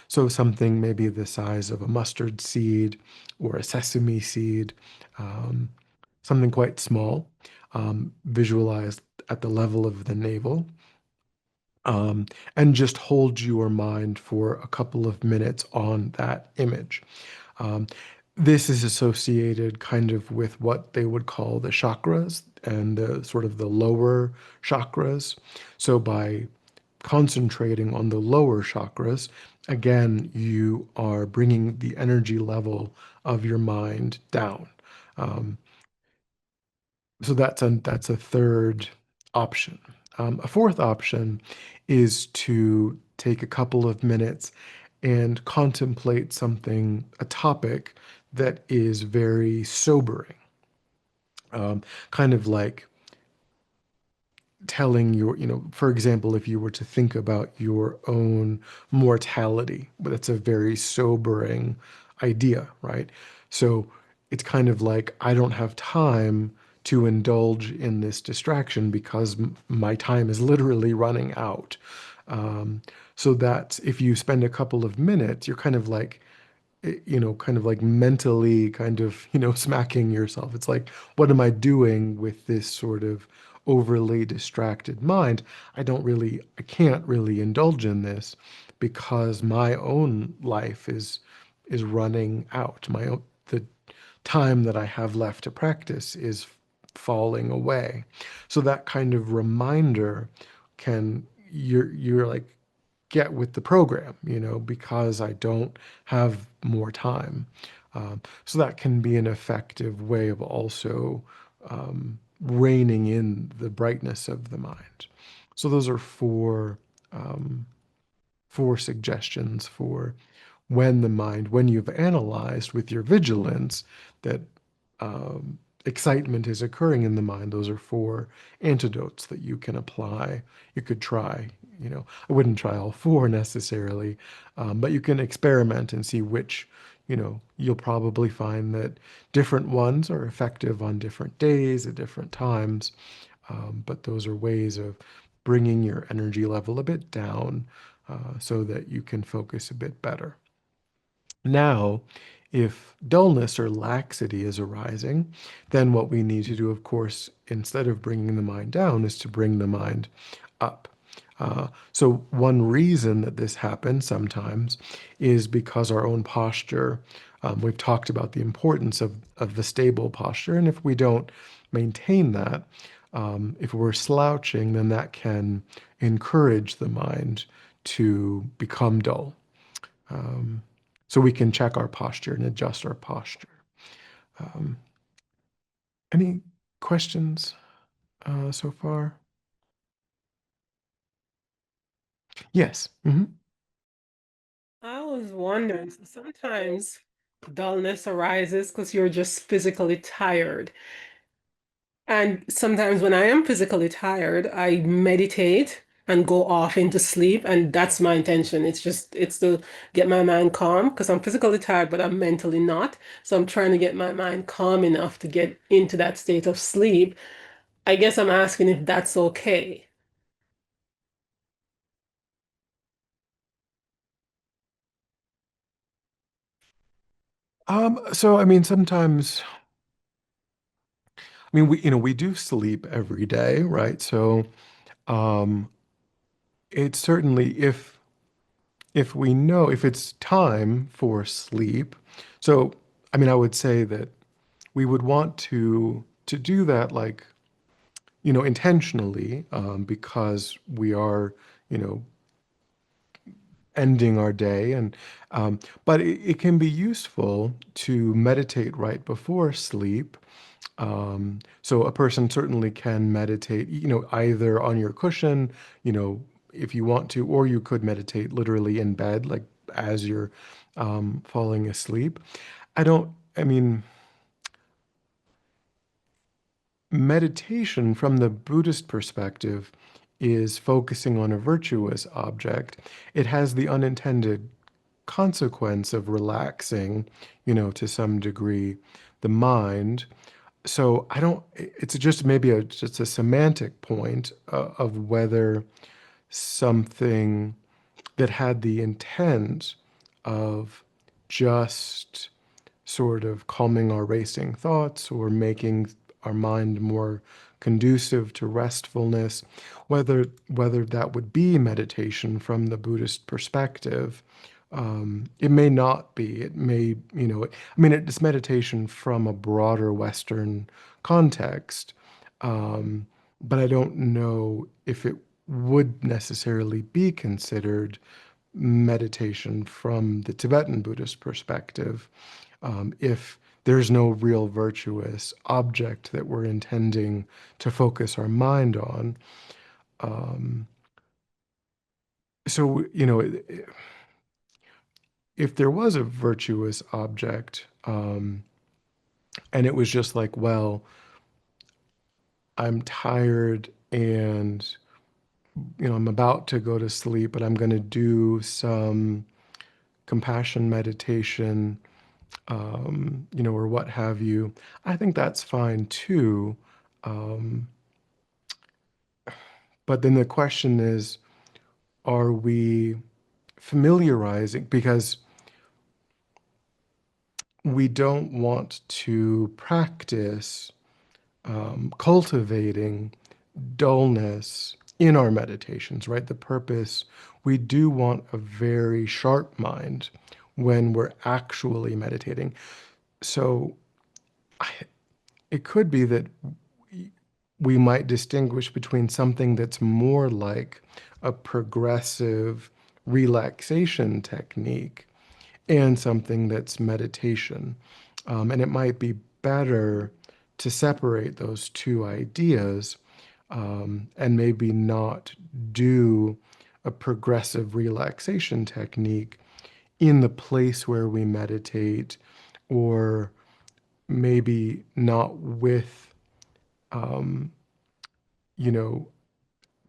So something maybe the size of a mustard seed or a sesame seed, um, something quite small, visualized at the level of the navel, um, and just hold your mind for a couple of minutes on that image. Um, this is associated kind of with what they would call the chakras and the sort of the lower chakras. So by concentrating on the lower chakras, again, you are bringing the energy level of your mind down. Um, so that's a third option. A fourth option is to take a couple of minutes and contemplate something, a topic that is very sobering. Um, Kind of like telling your, for example, if you were to think about your own mortality, but that's a very sobering idea, right? So it's kind of like, I don't have time to indulge in this distraction because my time is literally running out. Um, so that if you spend a couple of minutes, you're kind of like, kind of like mentally kind of, smacking yourself. It's like, what am I doing with this sort of overly distracted mind? I can't really indulge in this because my own life is running out. The time that I have left to practice is falling away. So that kind of reminder can, you're like, get with the program, because I don't have more time. So that can be an effective way of also reining in the brightness of the mind. So those are four suggestions for when you've analyzed with your vigilance that excitement is occurring in the mind. Those are four antidotes that you can apply. You could try, I wouldn't try all four necessarily, but you can experiment and see which, you'll probably find that different ones are effective on different days at different times. But those are ways of bringing your energy level a bit down so that you can focus a bit better. Now, if dullness or laxity is arising, then what we need to do, of course, instead of bringing the mind down, is to bring the mind up. So one reason that this happens sometimes is because our own posture, we've talked about the importance of the stable posture, and if we don't maintain that, if we're slouching, then that can encourage the mind to become dull. Um, so we can check our posture and adjust our posture. Um, any questions so far? Yes. I was wondering, so sometimes dullness arises because you're just physically tired. And sometimes when I am physically tired, I meditate and go off into sleep. And that's my intention. It's to get my mind calm because I'm physically tired, but I'm mentally not. So I'm trying to get my mind calm enough to get into that state of sleep. I guess I'm asking if that's okay. So I mean, sometimes, I mean, we do sleep every day, right? So um, it's certainly if we know if it's time for sleep. So I mean, I would say that we would want to do that like, intentionally, because we are, you know, ending our day, and but it can be useful to meditate right before sleep. So a person certainly can meditate, either on your cushion, if you want to, or you could meditate literally in bed, like as you're falling asleep. I mean, meditation from the Buddhist perspective is focusing on a virtuous object. It has the unintended consequence of relaxing, to some degree, the mind. So I don't, it's just maybe just a semantic point of whether something that had the intent of just sort of calming our racing thoughts or making our mind more conducive to restfulness, whether that would be meditation from the Buddhist perspective. It may not be. It may, I mean, it's meditation from a broader Western context, but I don't know if it would necessarily be considered meditation from the Tibetan Buddhist perspective, if there's no real virtuous object that we're intending to focus our mind on. Um, so, if there was a virtuous object, Um, and it was just like, well, I'm tired and I'm about to go to sleep, but I'm going to do some compassion meditation, or what have you. I think that's fine too. Um, but then the question is, are we familiarizing? Because we don't want to practice cultivating dullness in our meditations, right? The purpose, we do want a very sharp mind when we're actually meditating. So it could be that we might distinguish between something that's more like a progressive relaxation technique and something that's meditation. And it might be better to separate those two ideas, and maybe not do a progressive relaxation technique in the place where we meditate, or maybe not with, um, you know,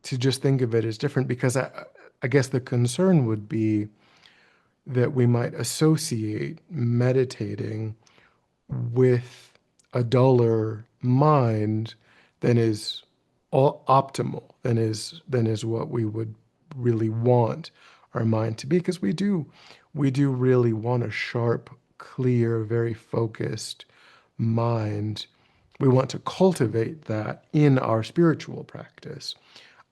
to just think of it as different, because I guess the concern would be that we might associate meditating with a duller mind than is optimal, than is what we would really want our mind to be, because we do really want a sharp, clear, very focused mind. We want to cultivate that in our spiritual practice.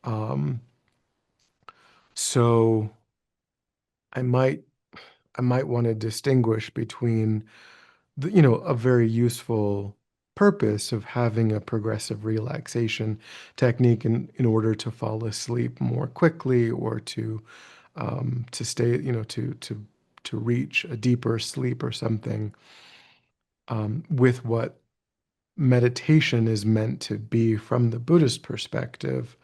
Um, so I might I might want to distinguish between a very useful purpose of having a progressive relaxation technique in order to fall asleep more quickly, or to stay, to reach a deeper sleep or something, with what meditation is meant to be from the Buddhist perspective,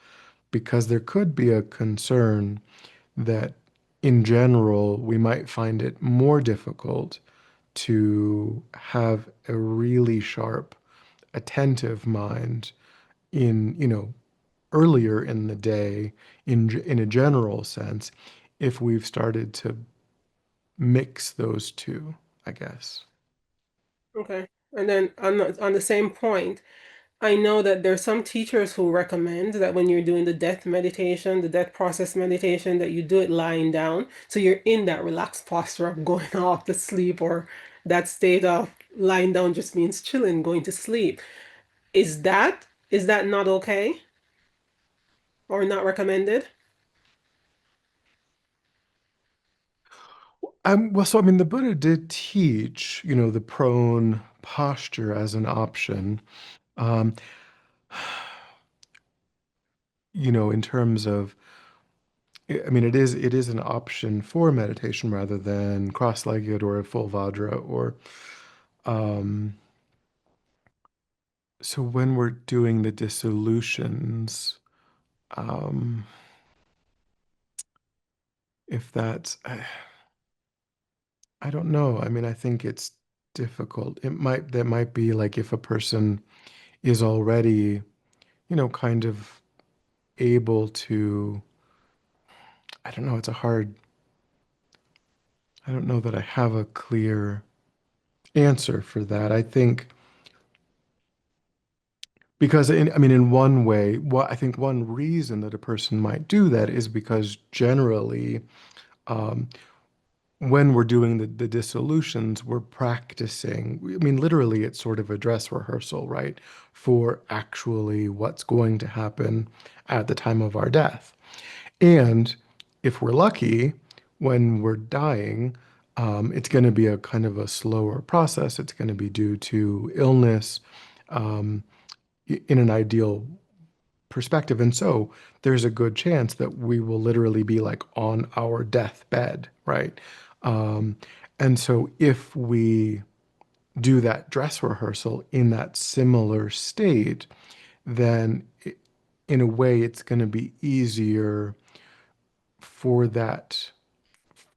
because there could be a concern that in general we might find it more difficult to have a really sharp, attentive mind in, earlier in the day, in a general sense, if we've started to mix those two, I guess. Okay. And then on the same point, I know that there's some teachers who recommend that when you're doing the death meditation, the death process meditation, that you do it lying down. So you're in that relaxed posture of going off to sleep, or that state of lying down just means chilling, going to sleep. Is that not okay or not recommended? Well, so I mean, the Buddha did teach, the prone posture as an option. Um, in terms of, I mean, it is an option for meditation rather than cross-legged or a full Vajra, or um, so when we're doing the dissolutions, um, if that's, I don't know. I mean, I think it's difficult. That might be like if a person is already, kind of able to, I don't know, I don't know that I have a clear answer for that. I think because I mean, in one way, what I think one reason that a person might do that is because generally, um, when we're doing the dissolutions, we're practicing. I mean, literally, it's sort of a dress rehearsal, right? For actually what's going to happen at the time of our death. And if we're lucky, when we're dying, it's going to be a kind of a slower process. It's going to be due to illness, um, in an ideal perspective. And so there's a good chance that we will literally be like on our deathbed, right? Um, and so if we do that dress rehearsal in that similar state, then in a way it's going to be easier for that,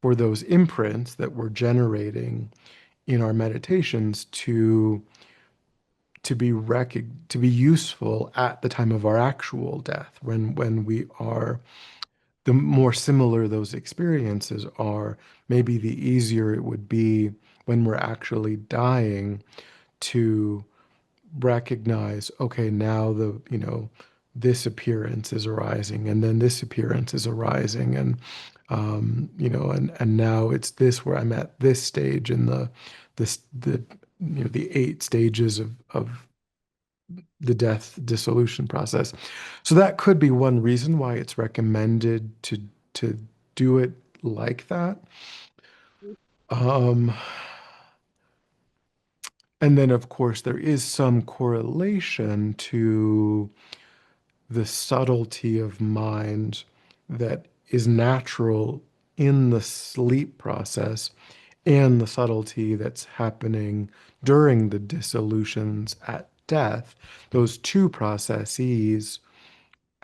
for those imprints that we're generating in our meditations to be useful at the time of our actual death, when we are, the more similar those experiences are, maybe the easier it would be when we're actually dying to recognize, okay, now this appearance is arising, and then this appearance is arising, and and now it's this, where I'm at this stage in the 8 stages of the death dissolution process. So that could be one reason why it's recommended to do it like that. Um, and then, of course, there is some correlation to the subtlety of mind that is natural in the sleep process and the subtlety that's happening during the dissolutions at death. Those two processes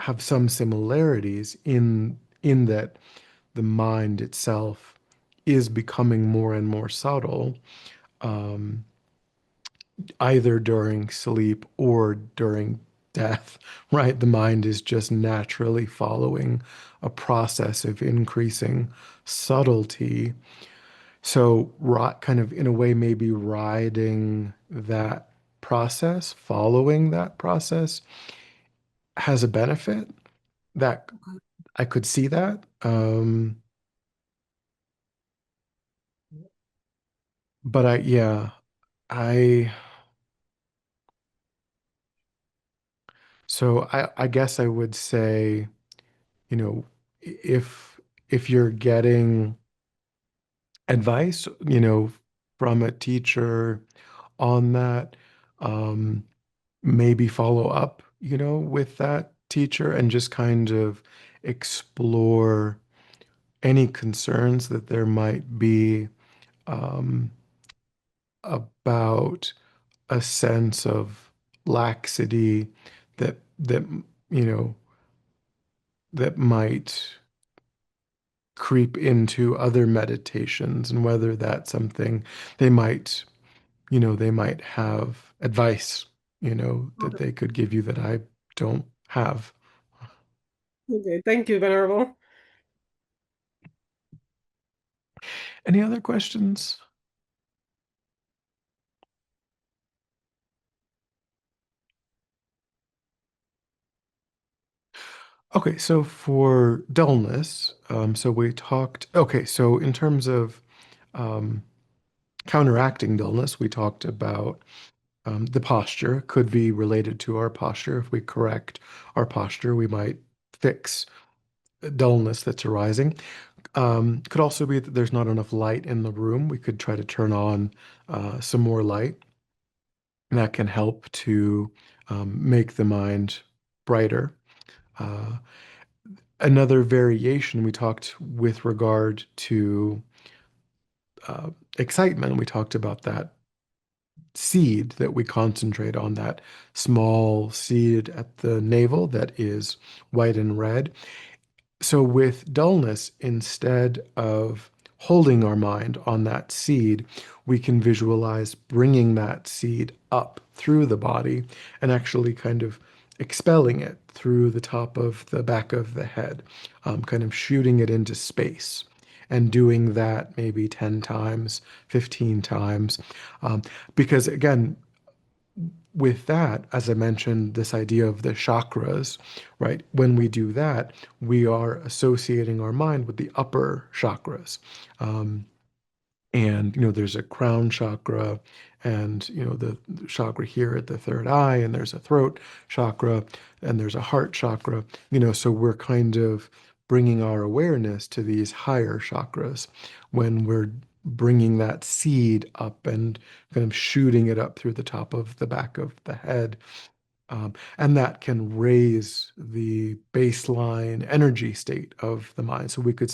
have some similarities in that the mind itself is becoming more and more subtle, um, either during sleep or during death, right? The mind is just naturally following a process of increasing subtlety. So, kind of in a way, maybe riding that process, following that process has a benefit that I could see that. But I, I guess I would say, you know, if you're getting advice, from a teacher on that, um, maybe follow up, with that teacher and just kind of explore any concerns that there might be, um, about a sense of laxity that you know that might creep into other meditations, and whether that's something they might they might have advice that they could give you that I don't have. Okay, thank you, Venerable. Any other questions? Okay, so for dullness, so we talked, okay, so in terms of um, counteracting dullness, we talked about the posture could be related to our posture. If we correct our posture, we might fix dullness that's arising. Could also be that there's not enough light in the room. We could try to turn on some more light. And that can help to make the mind brighter. Uh, Another variation we talked with regard to uh, excitement. We talked about that seed that we concentrate on, that small seed at the navel that is white and red. So with dullness, instead of holding our mind on that seed, we can visualize bringing that seed up through the body and actually kind of expelling it through the top of the back of the head, kind of shooting it into space. And doing that maybe 10 times, 15 times. Um, because again, with that, as I mentioned, this idea of the chakras, right? When we do that, we are associating our mind with the upper chakras. Um, and there's a crown chakra, and the chakra here at the third eye, and there's a throat chakra, and there's a heart chakra. So we're kind of bringing our awareness to these higher chakras when we're bringing that seed up and kind of shooting it up through the top of the back of the head. And that can raise the baseline energy state of the mind. So we could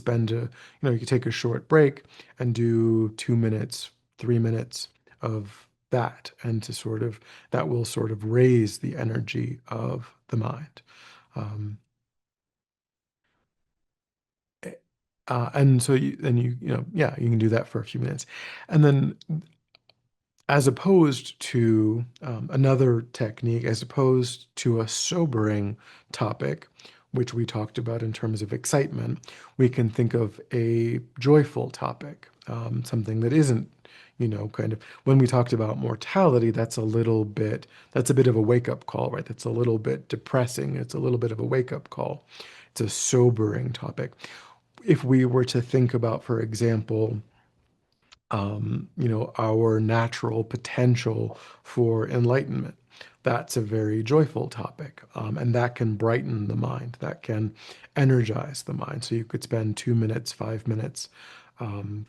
you could take a short break and do 2 minutes, 3 minutes of that, and that will sort of raise the energy of the mind. Um, and so you, yeah, you can do that for a few minutes. And then as opposed to another technique, as opposed to a sobering topic, which we talked about in terms of excitement, we can think of a joyful topic, something that isn't, kind of, when we talked about mortality, that's a bit of a wake-up call, right? That's a little bit depressing. It's a little bit of a wake-up call. It's a sobering topic. If we were to think about, for example, our natural potential for enlightenment. That's a very joyful topic, and that can brighten the mind. That can energize the mind. So you could spend 2 minutes, 5 minutes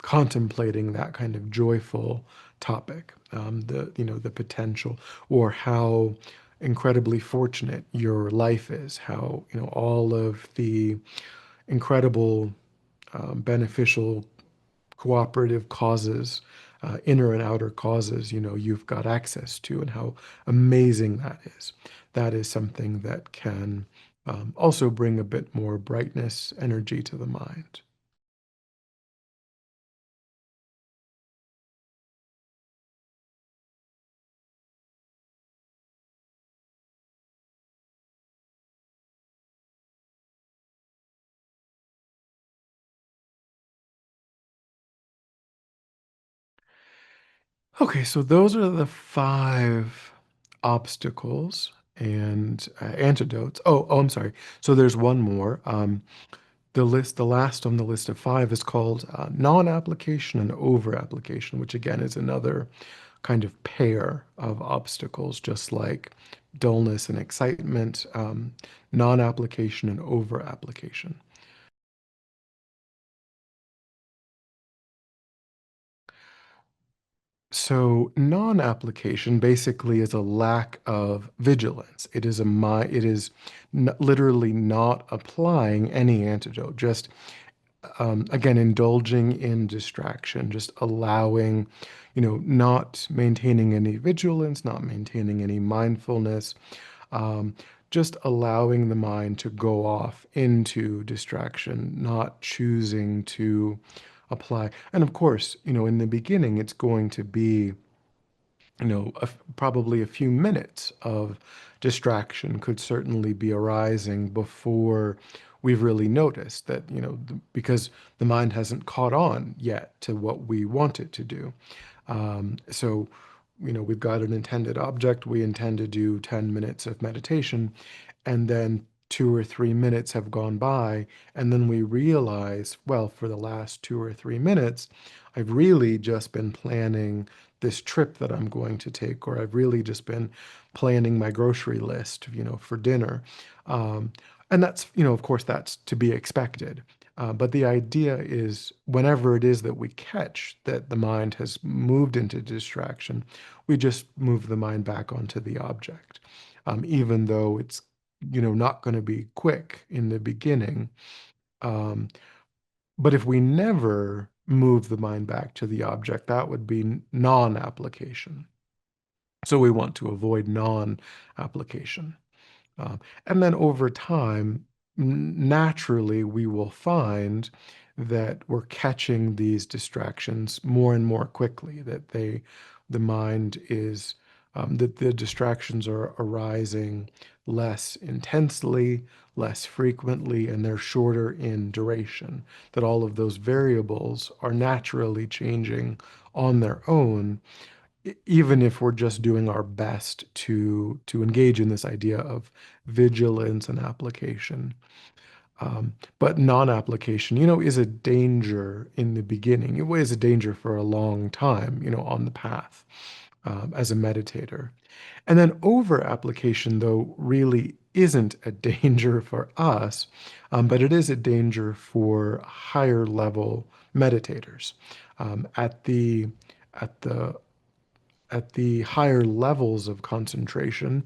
contemplating that kind of joyful topic, the potential, or how incredibly fortunate your life is, how all of the incredible beneficial cooperative causes, inner and outer causes, you've got access to, and how amazing that is. That is something that can also bring a bit more brightness, energy to the mind. Okay, so those are the five obstacles and antidotes. I'm sorry. So there's one more. The last on the list of five is called non-application and over-application, which again is another kind of pair of obstacles, just like dullness and excitement, non-application and over-application. So non-application basically is a lack of vigilance. It is literally not applying any antidote, just again, indulging in distraction, just allowing, not maintaining any vigilance, not maintaining any mindfulness, um, just allowing the mind to go off into distraction, not choosing to apply. And of course, in the beginning, it's going to be probably a few minutes of distraction could certainly be arising before we've really noticed that, because the mind hasn't caught on yet to what we want it to do. So, we've got an intended object. We intend to do 10 minutes of meditation, and then 2 or 3 minutes have gone by, and then we realize, well, for the last 2 or 3 minutes, I've really just been planning this trip that I'm going to take, or I've really just been planning my grocery list, for dinner. Um, and that's, of course, that's to be expected. But the idea is whenever it is that we catch that the mind has moved into distraction, we just move the mind back onto the object. Even though it's, not going to be quick in the beginning. Um, but if we never move the mind back to the object, that would be non-application. So we want to avoid non-application. And then over time, naturally, we will find that we're catching these distractions more and more quickly, the mind is, that the distractions are arising less intensely, less frequently, and they're shorter in duration, that all of those variables are naturally changing on their own even if we're just doing our best to engage in this idea of vigilance and application. But non-application, is a danger in the beginning. It is a danger for a long time, on the path as a meditator. And then over-application, though, really isn't a danger for us, but it is a danger for higher level meditators. At the at the higher levels of concentration,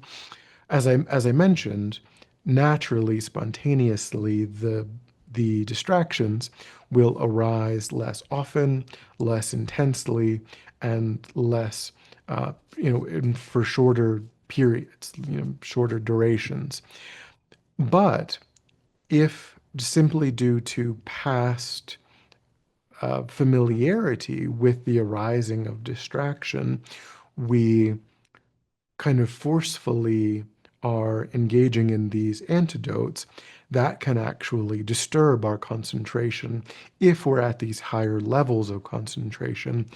as I mentioned, naturally, spontaneously, the distractions will arise less often, less intensely, and less, for shorter periods, shorter durations. But if simply due to past familiarity with the arising of distraction, we kind of forcefully are engaging in these antidotes, that can actually disturb our concentration if we're at these higher levels of concentration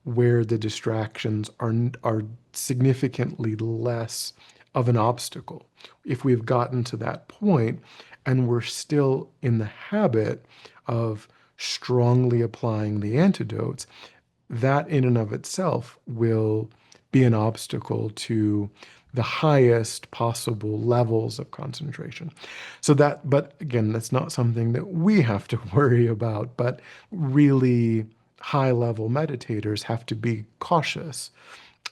where the distractions are significantly less of an obstacle. If we've gotten to that point and we're still in the habit of strongly applying the antidotes, that in and of itself will be an obstacle to the highest possible levels of concentration. So that, but again, that's not something that we have to worry about, but really high level meditators have to be cautious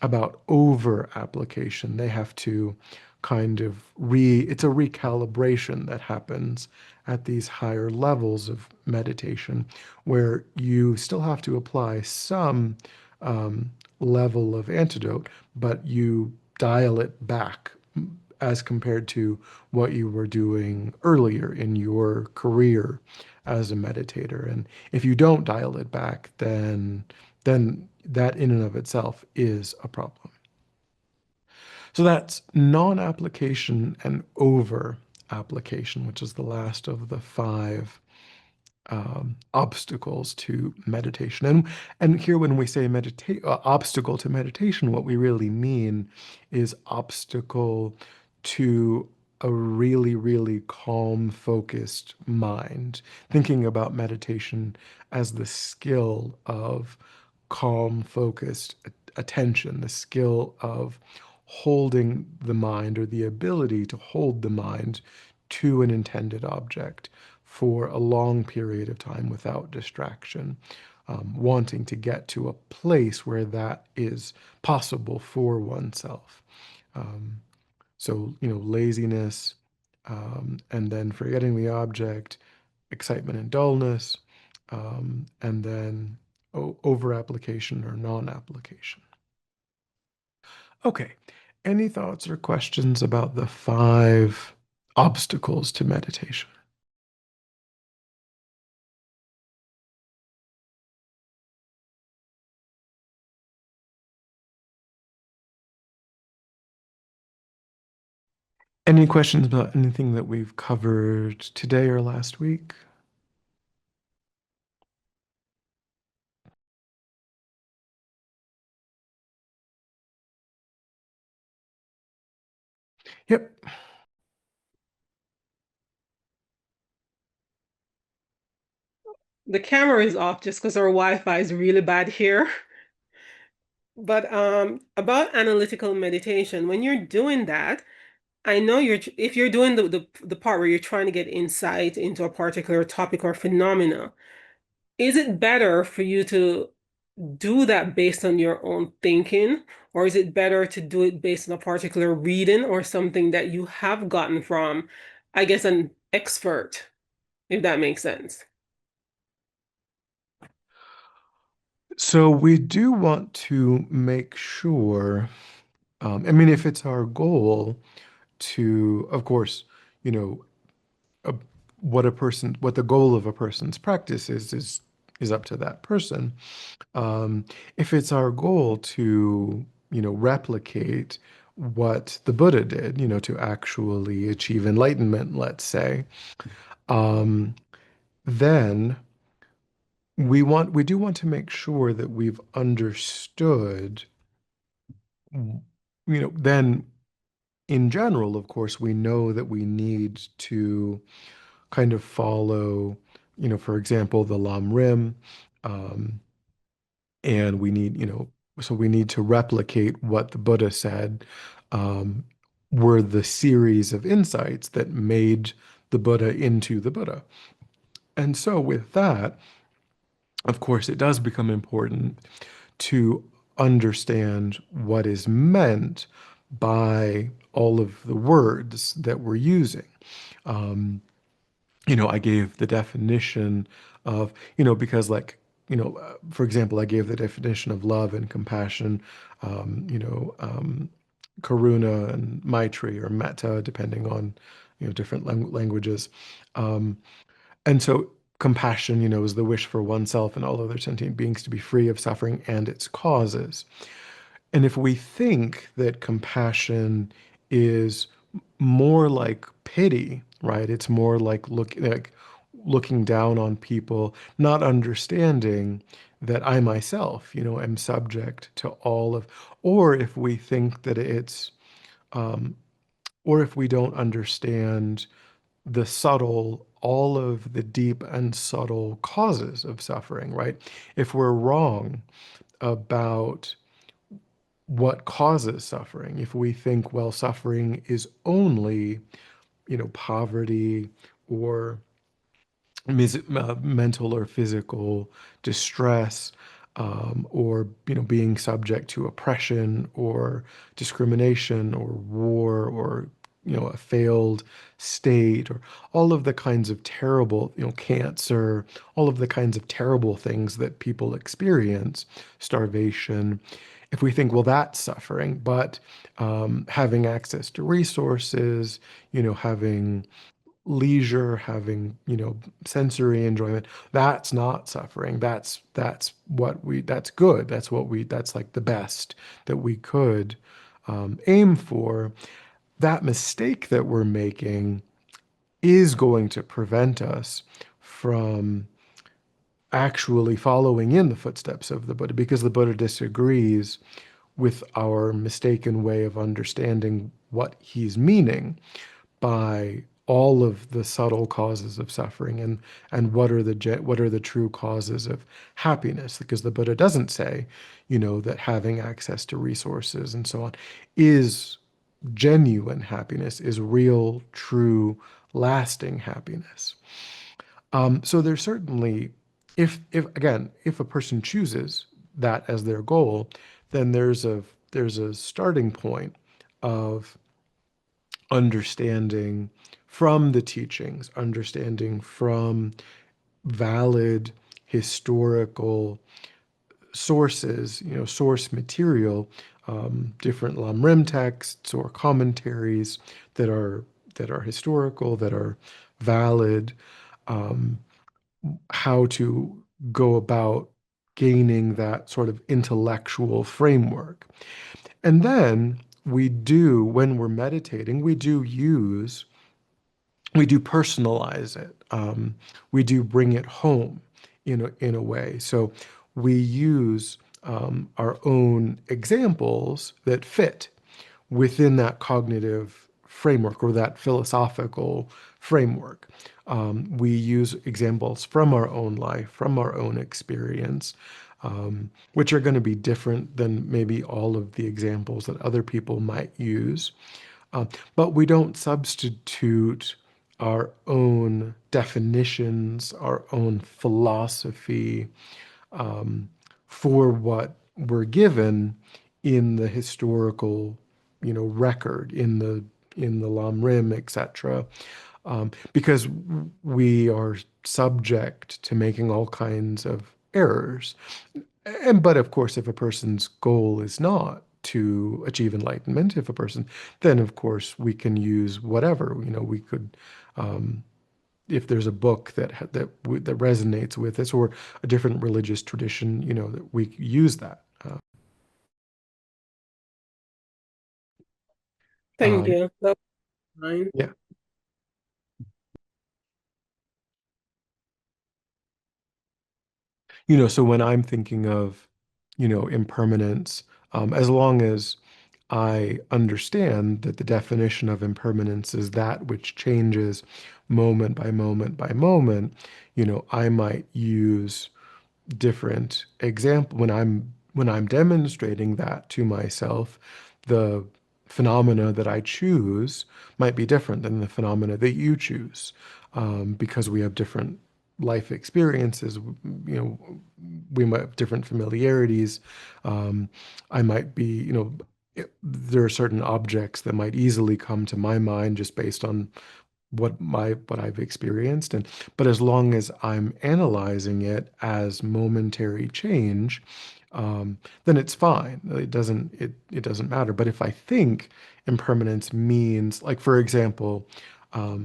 about over application. They have to kind of it's a recalibration that happens at these higher levels of meditation where you still have to apply some um, level of antidote, but you dial it back as compared to what you were doing earlier in your career as a meditator. And if you don't dial it back, then that in and of itself is a problem. So that's non-application and over application, which is the last of the five obstacles to meditation. And here, when we say obstacle to meditation, what we really mean is obstacle to a really, really calm, focused mind. Thinking about meditation as the skill of calm, focused attention, the skill of holding the mind or the ability to hold the mind to an intended object for a long period of time without distraction, wanting to get to a place where that is possible for oneself. Um, so, laziness, and then forgetting the object, excitement and dullness, and then over application or non application. Okay. Any thoughts or questions about the five obstacles to meditation? Any questions about anything that we've covered today or last week? Yep. The camera is off just because our Wi-Fi is really bad here. But about analytical meditation, when you're doing that, I know if you're doing the part where you're trying to get insight into a particular topic or phenomena, is it better for you to do that based on your own thinking, or is it better to do it based on a particular reading or something that you have gotten from, I guess, an expert, if that makes sense? So we do want to make sure, I mean, if it's our goal to, of course, you know, uh, what the goal of a person's practice is up to that person. Um, if it's our goal to, replicate what the Buddha did, to actually achieve enlightenment, let's say, um, then we do want to make sure that we've understood, then in general, of course, we know that we need to kind of follow, for example, the Lam Rim, um, and so we need to replicate what the Buddha said, um, were the series of insights that made the Buddha into the Buddha. And so with that, of course, it does become important to understand what is meant by all of the words that we're using. Um, I gave the definition of, because for example, I gave the definition of love and compassion, karuna and maitri or metta, depending on, different languages. Um, and so compassion, is the wish for oneself and all other sentient beings to be free of suffering and its causes. And if we think that compassion is more like pity, right? It's more like looking down on people, not understanding that I myself, am subject to all of, or if we think that or if we don't understand the subtle, all of the deep and subtle causes of suffering, right? If we're wrong about what causes suffering, if we think, well, suffering is only, poverty or mental or physical distress, or being subject to oppression or discrimination or war or a failed state or all of the kinds of terrible, cancer, all of the kinds of terrible things that people experience, starvation. If we think, well, that's suffering, but having access to resources, having leisure, having, sensory enjoyment, that's not suffering. That's good. That's like the best that we could aim for. That mistake that we're making is going to prevent us from actually following in the footsteps of the Buddha, because the Buddha disagrees with our mistaken way of understanding what he's meaning by all of the subtle causes of suffering, and what are the true causes of happiness, because the Buddha doesn't say, that having access to resources and so on is genuine happiness, is real, true, lasting happiness. So there's certainly, if again, if a person chooses that as their goal, then there's a starting point of understanding from the teachings, understanding from valid historical sources, source material, different Lamrim texts or commentaries that are historical, that are valid, how to go about gaining that sort of intellectual framework. And then when we're meditating, we do personalize it. We do bring it home in a way. So we use our own examples that fit within that cognitive framework or that philosophical framework. We use examples from our own life, from our own experience, which are going to be different than maybe all of the examples that other people might use. But we don't substitute our own definitions, our own philosophy, for what we're given in the historical, record, in the Lamrim, etc. Because we are subject to making all kinds of errors. But of course, if a person's goal is not to achieve enlightenment, then of course we can use whatever, we could, if there's a book that resonates with us, or a different religious tradition, that we use that. Thank you. That's fine. Yeah. So when I'm thinking of, impermanence, as long as I understand that the definition of impermanence is that which changes moment by moment by moment, I might use different example when I'm demonstrating that to myself. The phenomena that I choose might be different than the phenomena that you choose, because we have different life experiences. We might have different familiarities. I might be, there are certain objects that might easily come to my mind just based on what I've experienced. But as long as I'm analyzing it as momentary change, then it's fine. It doesn't matter. But if I think impermanence means, like, for example, what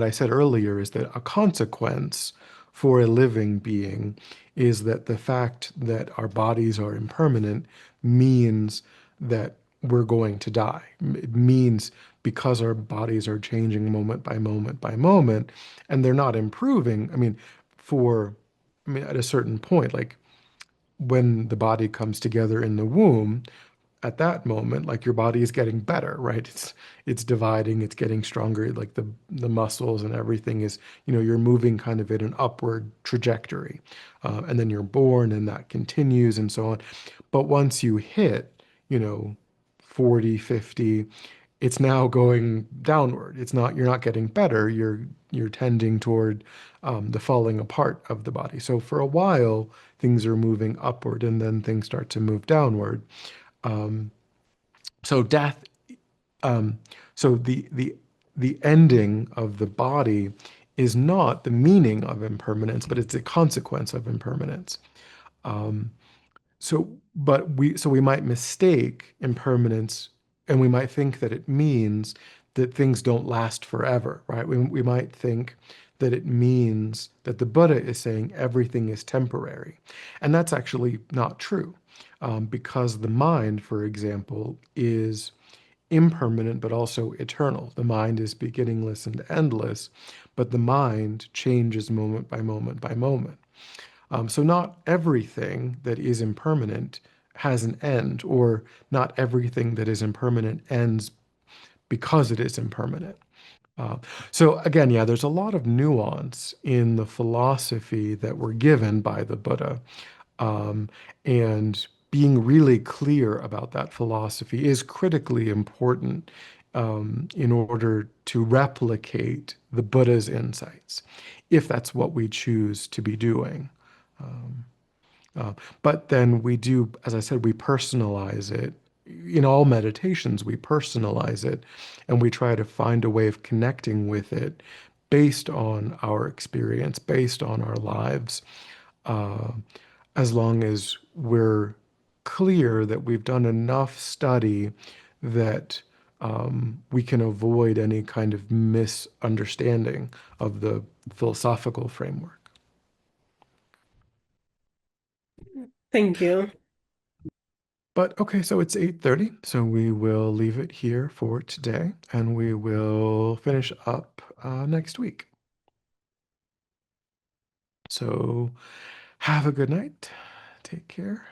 I said earlier is that a consequence for a living being is that the fact that our bodies are impermanent means that we're going to die. It means because our bodies are changing moment by moment by moment, and they're not improving. I mean, at a certain point, like when the body comes together in the womb, at that moment, like your body is getting better, right? It's dividing, it's getting stronger, like the muscles and everything is, you're moving kind of in an upward trajectory. And then you're born and that continues and so on. But once you hit, you know, 40, 50, it's now going downward. You're not getting better. You're tending toward the falling apart of the body. So for a while, things are moving upward and then things start to move downward. Um, so death, um, so the ending of the body is not the meaning of impermanence, but it's a consequence of impermanence. Um, so we might mistake impermanence, and we might think that it means that things don't last forever, right? We might think that it means that the Buddha is saying everything is temporary, and that's actually not true, because the mind, for example, is impermanent but also eternal. The mind is beginningless and endless, but the mind changes moment by moment by moment. So not everything that is impermanent has an end, or not everything that is impermanent ends because it is impermanent. Uh, so again, yeah, there's a lot of nuance in the philosophy that we're given by the Buddha. Um, and being really clear about that philosophy is critically important in order to replicate the Buddha's insights, if that's what we choose to be doing. Um, but then we do, as I said, we personalize it. In all meditations, we personalize it and we try to find a way of connecting with it based on our experience, based on our lives, uh, as long as we're clear that we've done enough study that we can avoid any kind of misunderstanding of the philosophical framework. Thank you. But okay, so it's 8:30, so we will leave it here for today, and we will finish up next week. So have a good night. Take care.